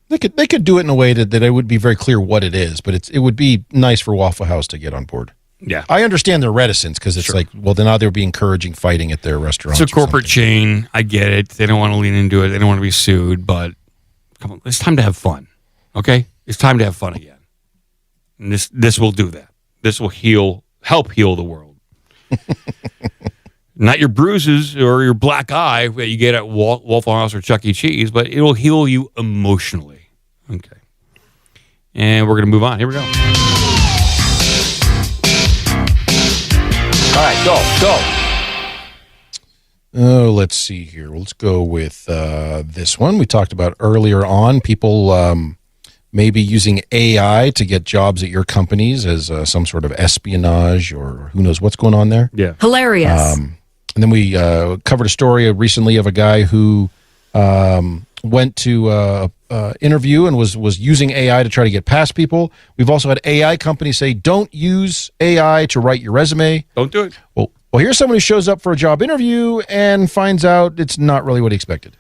They could do it in a way that it would be very clear what it is, but it would be nice for Waffle House to get on board. Yeah. I understand their reticence because it's like, well, then now they'll be encouraging fighting at their restaurants. It's a corporate chain. I get it. They don't want to lean into it. They don't want to be sued, but come on, it's time to have fun. Okay? It's time to have fun again. And this will do that. This will help heal the world. Not your bruises or your black eye that you get at Waffle House or Chuck E. Cheese, but it will heal you emotionally. Okay. And we're going to move on. Here we go. All right, go. Oh, let's see here. Let's go with this one. We talked about earlier on people maybe using AI to get jobs at your companies as some sort of espionage or who knows what's going on there. Yeah. Hilarious. And then we covered a story recently of a guy who went to interview and was using AI to try to get past people. We've also had AI companies say, don't use AI to write your resume. Don't do it. Well, here's someone who shows up for a job interview and finds out it's not really what he expected.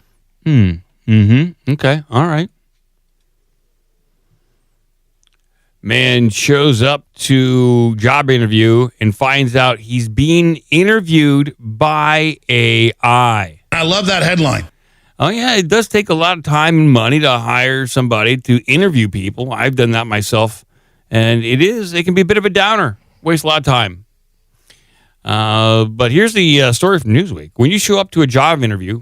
Okay. All right. Man shows up to job interview and finds out he's being interviewed by AI. I love that headline. Oh, yeah, it does take a lot of time and money to hire somebody to interview people. I've done that myself, and it can be a bit of a downer. Waste a lot of time. But here's the story from Newsweek. When you show up to a job interview,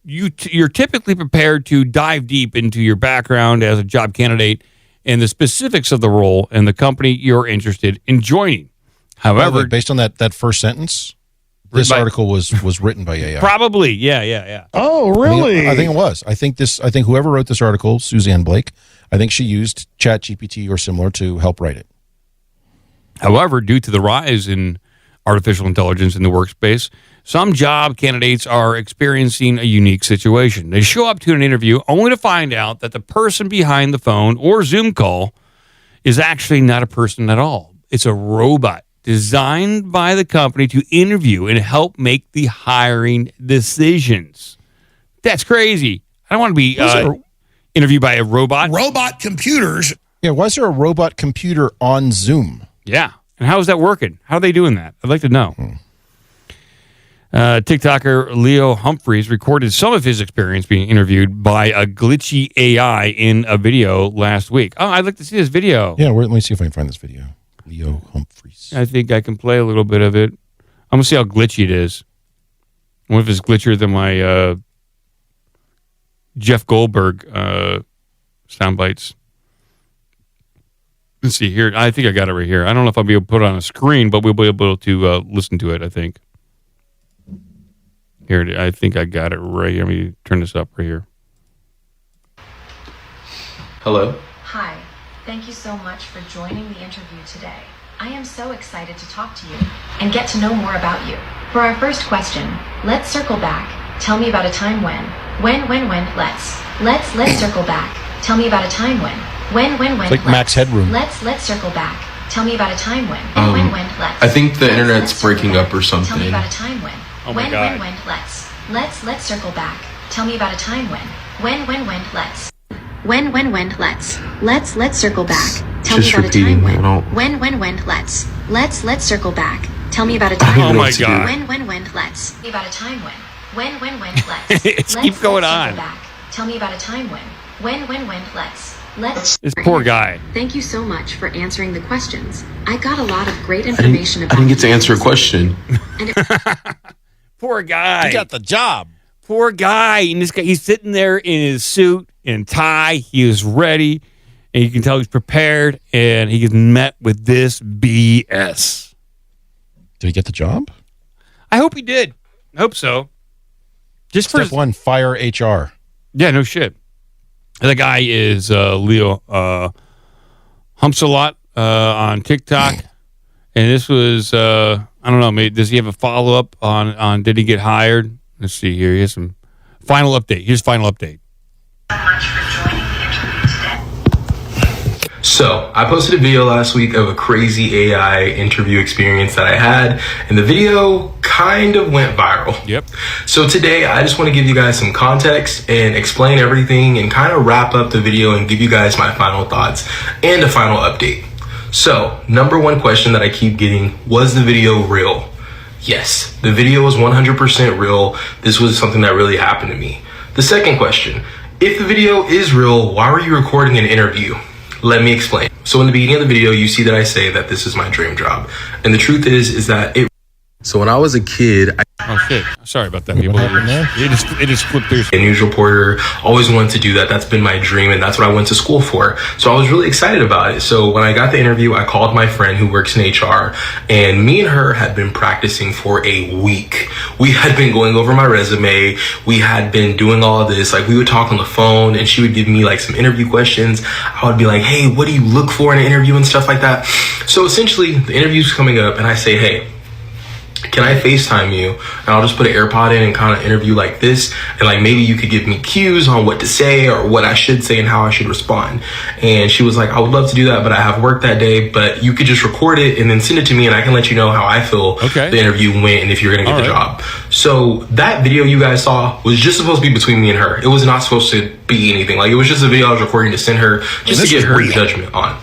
you're typically prepared to dive deep into your background as a job candidate and the specifics of the role and the company you're interested in joining. However, based on that first sentence, this article was written by AI. Probably, yeah. Oh, really? I think it was. I think whoever wrote this article, Suzanne Blake, I think she used ChatGPT or similar to help write it. However, due to the rise in artificial intelligence in the workspace, some job candidates are experiencing a unique situation. They show up to an interview only to find out that the person behind the phone or Zoom call is actually not a person at all. It's a robot designed by the company to interview and help make the hiring decisions. That's crazy. I don't want to be interviewed by a robot. Robot computers. Yeah, why is there a robot computer on Zoom? Yeah. And how is that working? How are they doing that? I'd like to know. TikToker Leo Humphreys recorded some of his experience being interviewed by a glitchy AI in a video last week. Oh, I'd like to see this video. Yeah, let me see if I can find this video. Leo Humphreys. I think I can play a little bit of it. I'm going to see how glitchy it is. What if it's glitchier than my Jeff Goldberg sound bites? Let's see here. I think I got it right here. I don't know if I'll be able to put it on a screen, but we'll be able to listen to it, I think. Here, I think I got it right here. Let me turn this up right here. Hello. Hi. Thank you so much for joining the interview today. I am so excited to talk to you and get to know more about you. For our first question, let's circle back. Tell me about a time when. Let's circle back. Tell me about a time when. It's like Max Headroom. Let's circle back. Tell me about a time when. I think the internet's breaking up or something. Tell me about a time when. Oh my God. Let's circle back. Tell me about a time when. Let's. When, let's circle back. Tell Just me about repeating, a time I don't- when, let's circle back. Tell me about a time Oh my God. when, let's. Tell me about a time when, let's. It's keep going on. Circle back. Tell me about a time when, let's. This poor guy. Thank you so much for answering the questions. I got a lot of great information I about didn't get to answer a question. Poor guy. You got the job. Poor guy. And this guy, he's sitting there in his suit and tie. He is ready. And you can tell he's prepared. And he gets met with this BS. Did he get the job? I hope he did. I hope so. Just Step for one, fire HR. Yeah, no shit. The guy is Leo Humps a lot on TikTok. And this was, I don't know, maybe, does he have a follow-up on did he get hired? Let's see here. Here's some final update. Here's final update. So, I posted a video last week of a crazy AI interview experience that I had, and the video kind of went viral. Yep. So today, I just want to give you guys some context and explain everything and kind of wrap up the video and give you guys my final thoughts and a final update. So, number one question that I keep getting, was the video real? Yes, the video was 100% real. This was something that really happened to me. The second question, if the video is real, why were you recording an interview? Let me explain. So in the beginning of the video, you see that I say that this is my dream job. And the truth is that it... So when I was a kid, Oh shit! Sorry about that, people. It just flipped through. A news reporter, always wanted to do that. That's been my dream, and that's what I went to school for. So I was really excited about it. So when I got the interview, I called my friend who works in HR, and me and her had been practicing for a week. We had been going over my resume. We had been doing all of this. Like, we would talk on the phone, and she would give me like some interview questions. I would be like, hey, what do you look for in an interview and stuff like that. So essentially, the interview's coming up, and I say, hey, can I FaceTime you? And I'll just put an AirPod in and kind of interview like this. And like, maybe you could give me cues on what to say or what I should say and how I should respond. And she was like, I would love to do that, but I have work that day. But you could just record it and then send it to me, and I can let you know how I feel the interview went and if you're going to get the job. So that video you guys saw was just supposed to be between me and her. It was not supposed to be anything. Like, it was just a video I was recording to send her just to get her judgment on.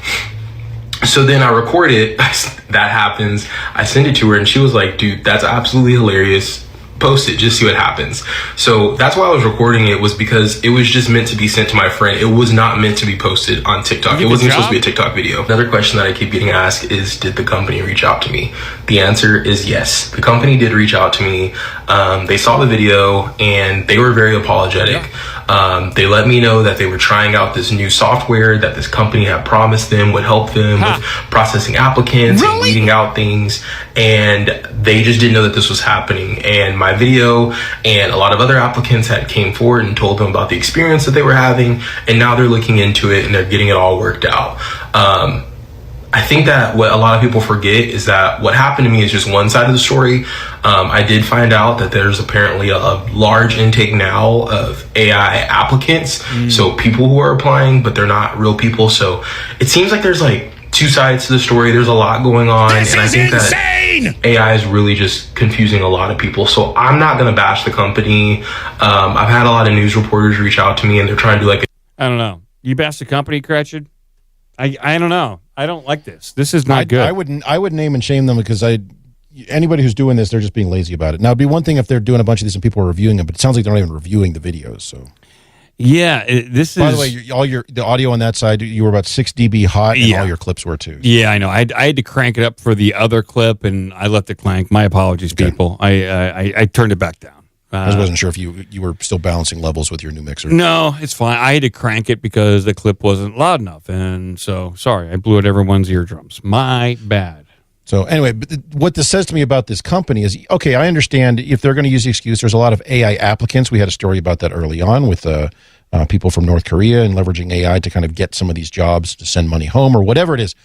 So then I record it, that happens, I send it to her, and she was like, dude, that's absolutely hilarious. Post it, just see what happens. So that's why I was recording it, was because it was just meant to be sent to my friend. It was not meant to be posted on TikTok. It wasn't supposed to be a TikTok video. Another question that I keep getting asked is, did the company reach out to me? The answer is yes. The company did reach out to me. They saw the video and they were very apologetic. They let me know that they were trying out this new software that this company had promised them would help them with processing applicants and weeding out things. And they just didn't know that this was happening. And my video and a lot of other applicants had came forward and told them about the experience that they were having. And now they're looking into it and they're getting it all worked out. I think that what a lot of people forget is that what happened to me is just one side of the story. I did find out that there's apparently a large intake now of AI applicants. So people who are applying, but they're not real people. So it seems like there's like two sides to the story. There's a lot going on. And I think that AI is really just confusing a lot of people. So I'm not going to bash the company. I've had a lot of news reporters reach out to me and they're trying to do like... I don't know. You bash the company, Cratchit? I don't know. I don't like this. This is not good. I would name and shame them, because anybody who's doing this, they're just being lazy about it. Now, it'd be one thing if they're doing a bunch of these and people are reviewing them, but it sounds like they're not even reviewing the videos. So, yeah, this is. By the way, the audio on that side, you were about 6 dB hot, and all your clips were too. Yeah, I know. I had to crank it up for the other clip, and I left it clank. My apologies, people. I turned it back down. I just wasn't sure if you were still balancing levels with your new mixer. No, it's fine. I had to crank it because the clip wasn't loud enough. And so, sorry, I blew out everyone's eardrums. My bad. So anyway, what this says to me about this company is, okay, I understand if they're going to use the excuse, there's a lot of AI applicants. We had a story about that early on with people from North Korea and leveraging AI to kind of get some of these jobs to send money home or whatever it is.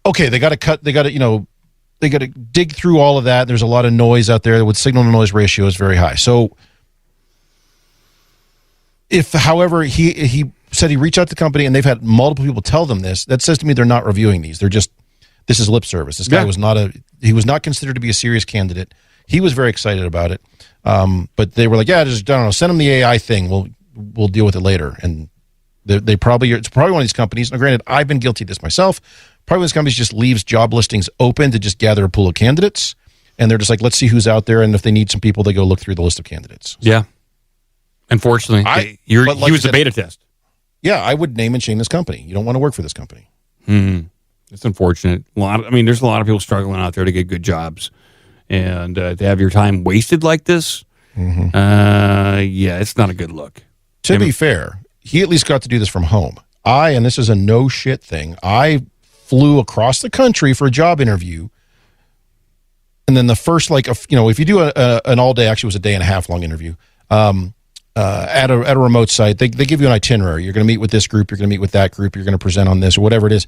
Okay, they got to dig through all of that. There's a lot of noise out there with signal to noise ratio is very high. So if, however, he said he reached out to the company and they've had multiple people tell them this, that says to me they're not reviewing these. They're just, this is lip service. This guy was not considered to be a serious candidate. He was very excited about it. But they were like, yeah, just, I don't know, send him the AI thing. We'll deal with it later. And They probably it's probably one of these companies. Now, granted, I've been guilty of this myself. Probably one of these companies just leaves job listings open to just gather a pool of candidates, and they're just like, let's see who's out there, and if they need some people, they go look through the list of candidates. Yeah. Unfortunately, he was the beta test. Yeah, I would name and shame this company. You don't want to work for this company. It's unfortunate. There's a lot of people struggling out there to get good jobs, and to have your time wasted like this, it's not a good look. To be fair, he at least got to do this from home. And this is a no shit thing, I flew across the country for a job interview, and then the first, if you do an all day, actually it was a day and a half long interview, at a remote site, they give you an itinerary. You're going to meet with this group, you're going to meet with that group, you're going to present on this or whatever it is.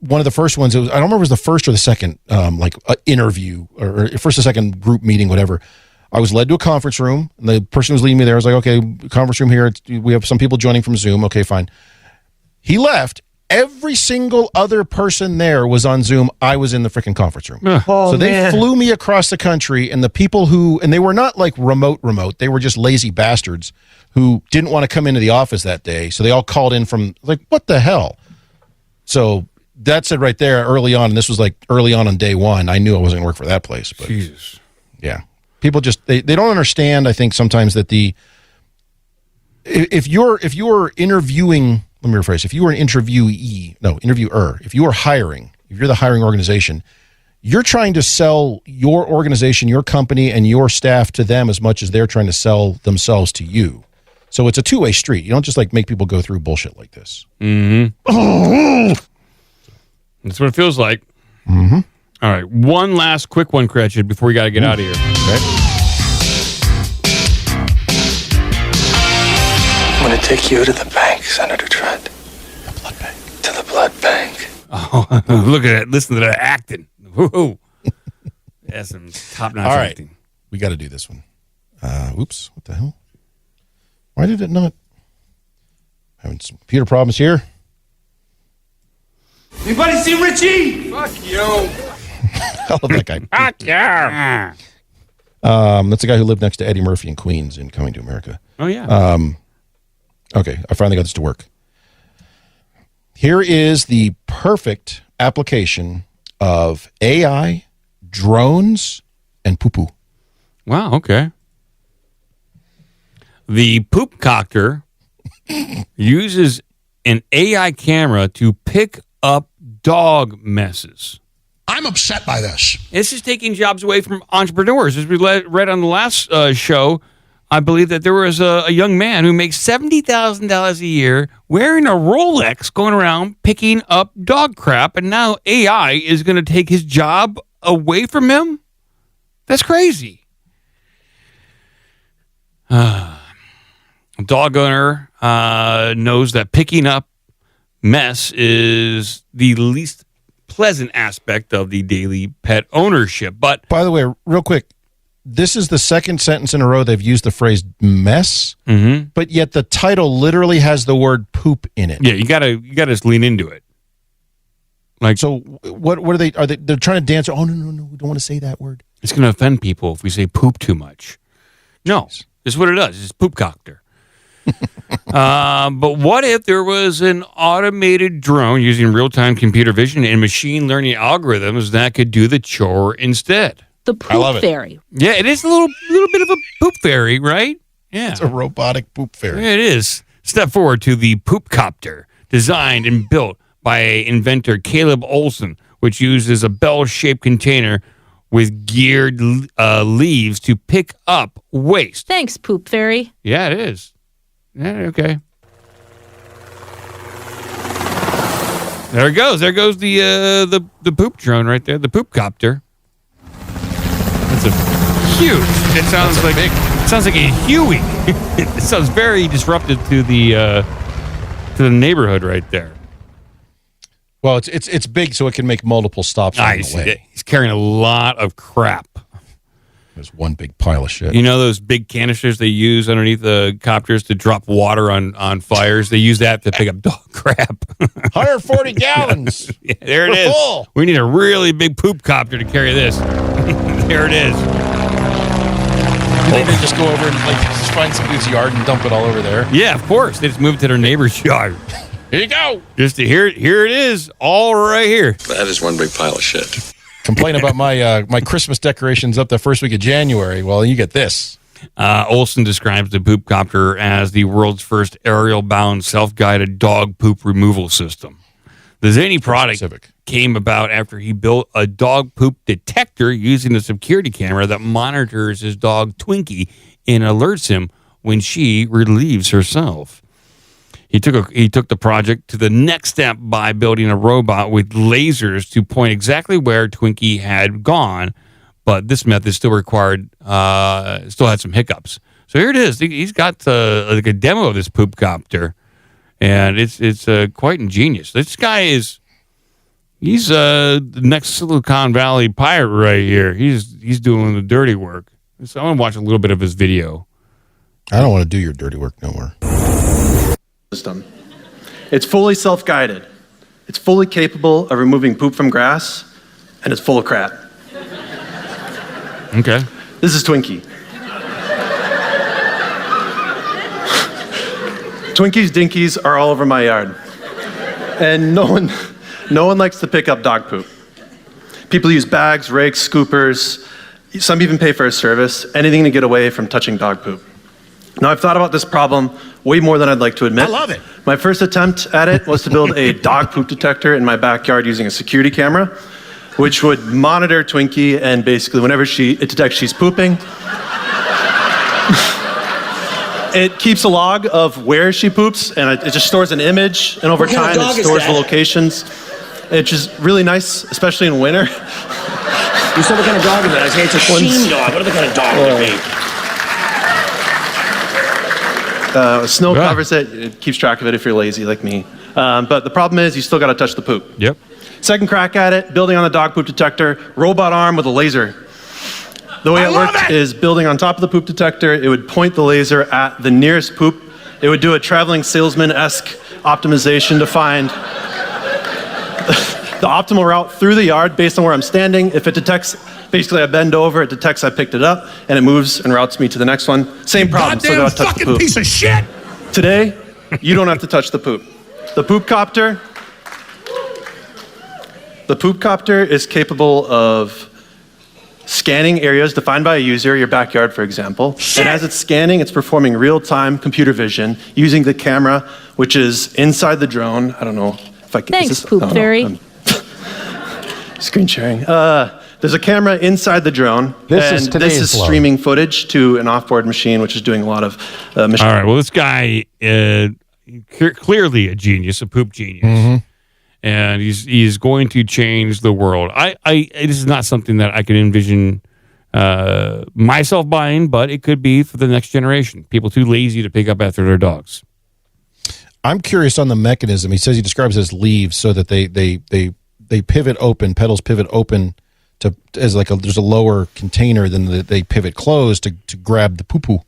One of the first ones, I don't remember if it was the first or the second interview or first or second group meeting, whatever. I was led to a conference room, and the person who was leading me there was like, okay, conference room here. We have some people joining from Zoom. Okay, fine. He left. Every single other person there was on Zoom. I was in the freaking conference room. So they flew me across the country, and the people and they were not like remote. They were just lazy bastards who didn't want to come into the office that day. So they all called in from like, what the hell? So that's it right there early on. And this was like early on day one. I knew I wasn't going to work for that place. But Jesus. Yeah. People just, they don't understand, I think, sometimes that if you're interviewing, let me rephrase, if you were an interviewer, if you are hiring, if you're the hiring organization, you're trying to sell your organization, your company, and your staff to them as much as they're trying to sell themselves to you. So it's a two-way street. You don't just like make people go through bullshit like this. Mm-hmm. That's what it feels like. Mm-hmm. All right, one last quick one, Cratchit, before we got to get out of here. Okay. I'm going to take you to the bank, Senator Trent. The blood bank. To the blood bank. Oh, look at that. Listen to that acting. Woo-hoo. That's some top-notch acting. We got to do this one. Oops, what the hell? Why did it not? Having some computer problems here. Anybody see Richie? Fuck you. I love that guy. Fuck yeah. That's the guy who lived next to Eddie Murphy in Queens in Coming to America. Oh, yeah. Okay, I finally got this to work. Here is the perfect application of AI, drones, and poo-poo. Wow, okay. The poop copter uses an AI camera to pick up dog messes. I'm upset by this. This is taking jobs away from entrepreneurs. As we read on the last show, I believe that there was a young man who makes $70,000 a year wearing a Rolex going around picking up dog crap, and now AI is going to take his job away from him? That's crazy. A dog owner knows that picking up mess is the least pleasant aspect of the daily pet ownership. But by the way, real quick, this is the second sentence in a row they've used the phrase mess, but yet the title literally has the word poop in it. Yeah, you gotta just lean into it. Like, so what are they? They're trying to dance? Oh no, we don't want to say that word. It's going to offend people if we say poop too much. No, this is what it does. It's poop copter. But what if there was an automated drone using real-time computer vision and machine learning algorithms that could do the chore instead? The poop fairy. Yeah, it is a little bit of a poop fairy, right? Yeah. It's a robotic poop fairy. Yeah, it is. Step forward to the poop copter, designed and built by inventor Caleb Olson, which uses a bell-shaped container with geared leaves to pick up waste. Thanks, poop fairy. Yeah, it is. Yeah, okay. There it goes. There goes the poop drone right there, the poop copter. That's a huge. It sounds like big. It sounds like a Huey. It sounds very disruptive to the neighborhood right there. Well, it's big, so it can make multiple stops on the way. He's carrying a lot of crap. There's one big pile of shit. You know those big canisters they use underneath the copters to drop water on fires? They use that to pick up dog crap. 140 gallons. Yeah, there it is. Full. We need a really big poop copter to carry this. There it is. You think they just go over and just find some dude's yard and dump it all over there? Yeah, of course. They just move it to their neighbor's yard. Here you go. Just to here it is, all right here. That is one big pile of shit. Complain about my Christmas decorations up the first week of January. Well, you get this. Olson describes the poop copter as the world's first aerial-bound, self-guided dog poop removal system. The Zany product came about after he built a dog poop detector using a security camera that monitors his dog Twinkie and alerts him when she relieves herself. He took the project to the next step by building a robot with lasers to point exactly where Twinkie had gone, but this method still still had some hiccups. So here it is. He's got like a demo of this poop copter, and it's quite ingenious. This guy he's the next Silicon Valley pirate right here. He's doing the dirty work. So I want to watch a little bit of his video. I don't want to do your dirty work no more. System. It's fully self-guided. It's fully capable of removing poop from grass, and it's full of crap. Okay. This is Twinkie. Twinkies dinkies are all over my yard. And no one likes to pick up dog poop. People use bags, rakes, scoopers. Some even pay for a service, anything to get away from touching dog poop. Now, I've thought about this problem way more than I'd like to admit. I love it. My first attempt at it was to build a dog poop detector in my backyard using a security camera, which would monitor Twinkie, and basically whenever it detects she's pooping, it keeps a log of where she poops, and it just stores an image, and over time it stores the locations. It's just really nice, especially in winter. You said what kind of dog is that? I say it's a sheen dog. What other kind of dog would it be? Snow covers it. It keeps track of it if you're lazy like me. But the problem is you still got to touch the poop. Yep. Second crack at it, building on the dog poop detector, robot arm with a laser. The way it worked is building on top of the poop detector, it would point the laser at the nearest poop. It would do a traveling salesman-esque optimization to find the optimal route through the yard based on where I'm standing. If it detects, basically I bend over, it detects I picked it up, and it moves and routes me to the next one. Same problem, still gotta touch the poop. Piece of shit! Today, you don't have to touch the poop. The poop copter is capable of scanning areas defined by a user, your backyard, for example. Shit. And as it's scanning, it's performing real-time computer vision using the camera, which is inside the drone. I don't know if I can... Thanks, Poop Fairy. Screen sharing. There's a camera inside the drone. This is streaming footage to an offboard machine, which is doing a lot of machine. All right. Well, this guy clearly a genius, a poop genius, and he's going to change the world. This is not something that I can envision myself buying, but it could be for the next generation. People too lazy to pick up after their dogs. I'm curious on the mechanism. He says he describes it as leaves, so that they pivot open, pedals pivot open as like there's a lower container, then they pivot closed to grab the poo-poo.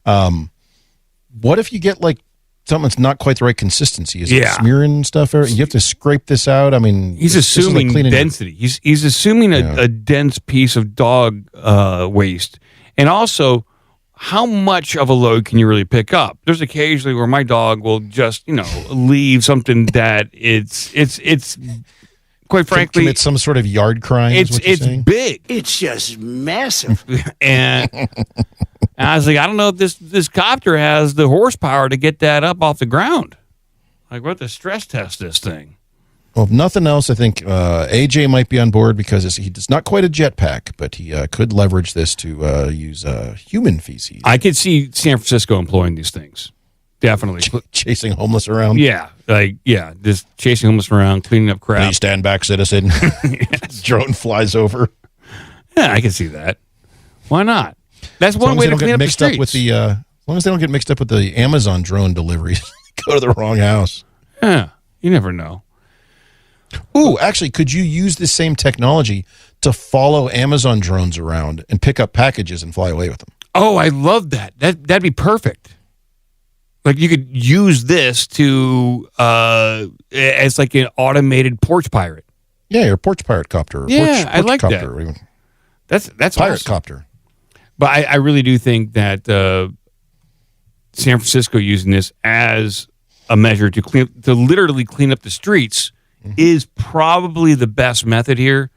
What if you get like something that's not quite the right consistency? Is it smearing stuff? You have to scrape this out? I mean, he's assuming density. He's assuming a dense piece of dog waste. And also, how much of a load can you really pick up? There's occasionally where my dog will just, leave something that it's quite frankly, commit some sort of yard crime. It's big. It's just massive. And I was like, I don't know if this copter has the horsepower to get that up off the ground. Like, what to stress test this thing? Well, if nothing else, I think AJ might be on board because he's not quite a jetpack, but he could leverage this to use human feces. I could see San Francisco employing these things. Definitely. Chasing homeless around? Yeah. Just chasing homeless around, cleaning up crap. Please stand back, citizen. Yes. Drone flies over. Yeah, I can see that. Why not? That's one way to clean up the streets. As long as they don't get mixed up with the Amazon drone deliveries. Go to the wrong house. Yeah, you never know. Ooh, actually, could you use this same technology to follow Amazon drones around and pick up packages and fly away with them? Oh, I love that. That'd be perfect. Like, you could use this to as like an automated porch pirate. Yeah, your porch pirate copter. I like copter. that. That's pirate awesome. copter. But I really do think that San Francisco using this as a measure to literally clean up the streets is probably the best method here,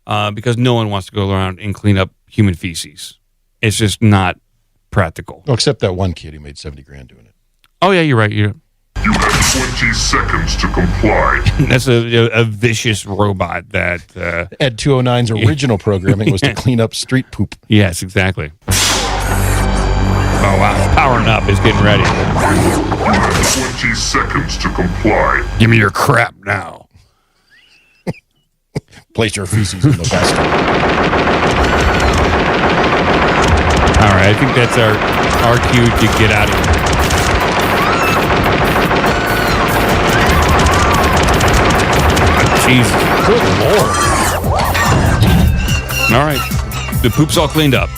because no one wants to go around and clean up human feces. It's just not practical. Well, except that one kid who made $70,000 doing it. Oh yeah, you're right. You have 20 seconds to comply. That's a vicious robot that Ed 209's original programming was to clean up street poop. Yes, exactly. Oh wow, it's powering up. It's getting ready. You have 20 seconds to comply. Give me your crap now. Place your feces in the basket. All right, I think that's our cue to get out of here. Jesus. Good Lord. All right. The poop's all cleaned up.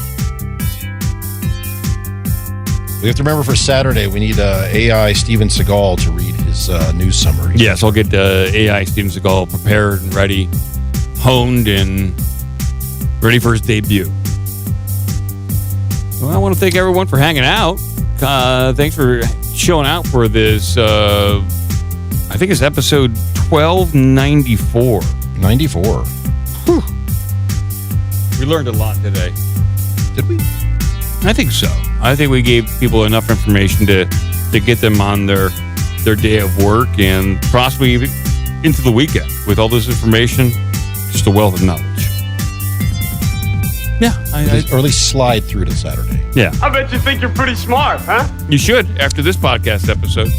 We have to remember for Saturday, we need AI Steven Seagal to read his news summary. Yes, I'll get AI Steven Seagal prepared and ready, honed, and ready for his debut. Well, I want to thank everyone for hanging out. Thanks for showing out for this, I think it's episode 1294. 94. Whew. We learned a lot today. Did we? I think so. I think we gave people enough information to get them on their day of work and possibly even into the weekend with all this information. Just a wealth of knowledge. Yeah. Or at least slide through to Saturday. Yeah. I bet you think you're pretty smart, huh? You should after this podcast episode.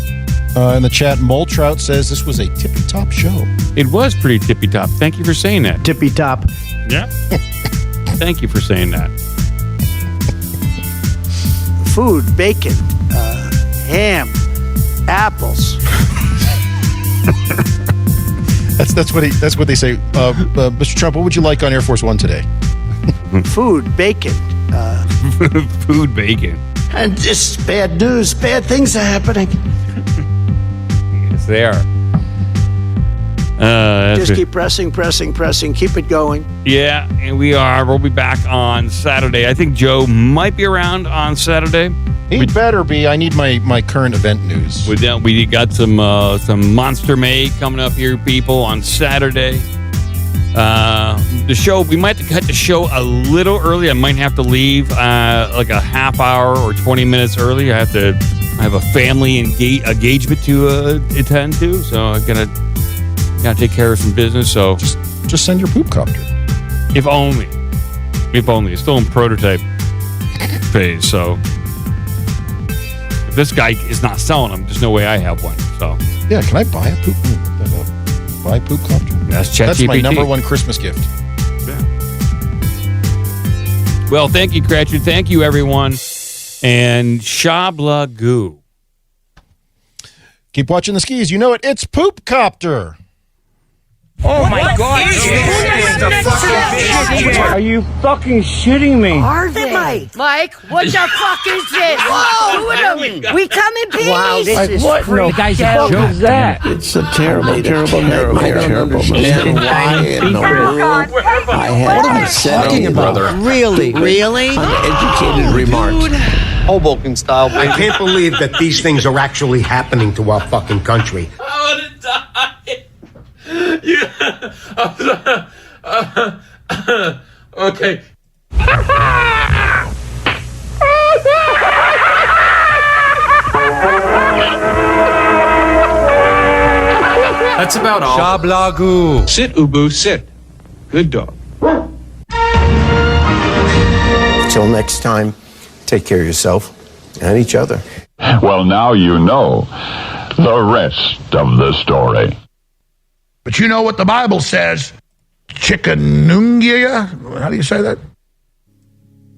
In the chat, Mole Trout says this was a tippy-top show. It was pretty tippy-top. Thank you for saying that. Tippy-top. Yeah. Thank you for saying that. Food, bacon, ham, apples. That's what they say. Mr. Trump, what would you like on Air Force One today? Food, bacon. Food, bacon. And just bad news. Bad things are happening. Yes, they are. Just keep pressing. Keep it going. Yeah, and we are. We'll be back on Saturday. I think Joe might be around on Saturday. He better be. I need my current event news. We got some Monster May coming up here, people, on Saturday. The show, we might have to cut the show a little early. I might have to leave like a half hour or 20 minutes early. I have a family engagement to attend to, so I gotta take care of some business. So just send your poop copter. If only. It's still in prototype phase. So if this guy is not selling them, there's no way I have one. So yeah, can I buy a poop copter? That's my number one Christmas gift. Yeah. Well, thank you, Cratchit. Thank you, everyone. And Shabla Goo. Keep watching the skis. You know it. It's Poop Copter. Oh my God! Are you fucking shitting me? Are they? Mike, what the fuck is this? Whoa! We come in peace. Wow, this is What? No, guys, what is that? It's a terrible nightmare. I don't understand why in the world I had talking about brother. Really? Uneducated remarks. Hoboken style. I can't believe that these things are actually happening to our fucking country. I want to die. Yeah. Okay. That's about all. Shablagu. Sit, Ubu, sit. Good dog. Till next time, take care of yourself and each other. Well, now you know the rest of the story. But you know what the Bible says? Chickenungia? How do you say that?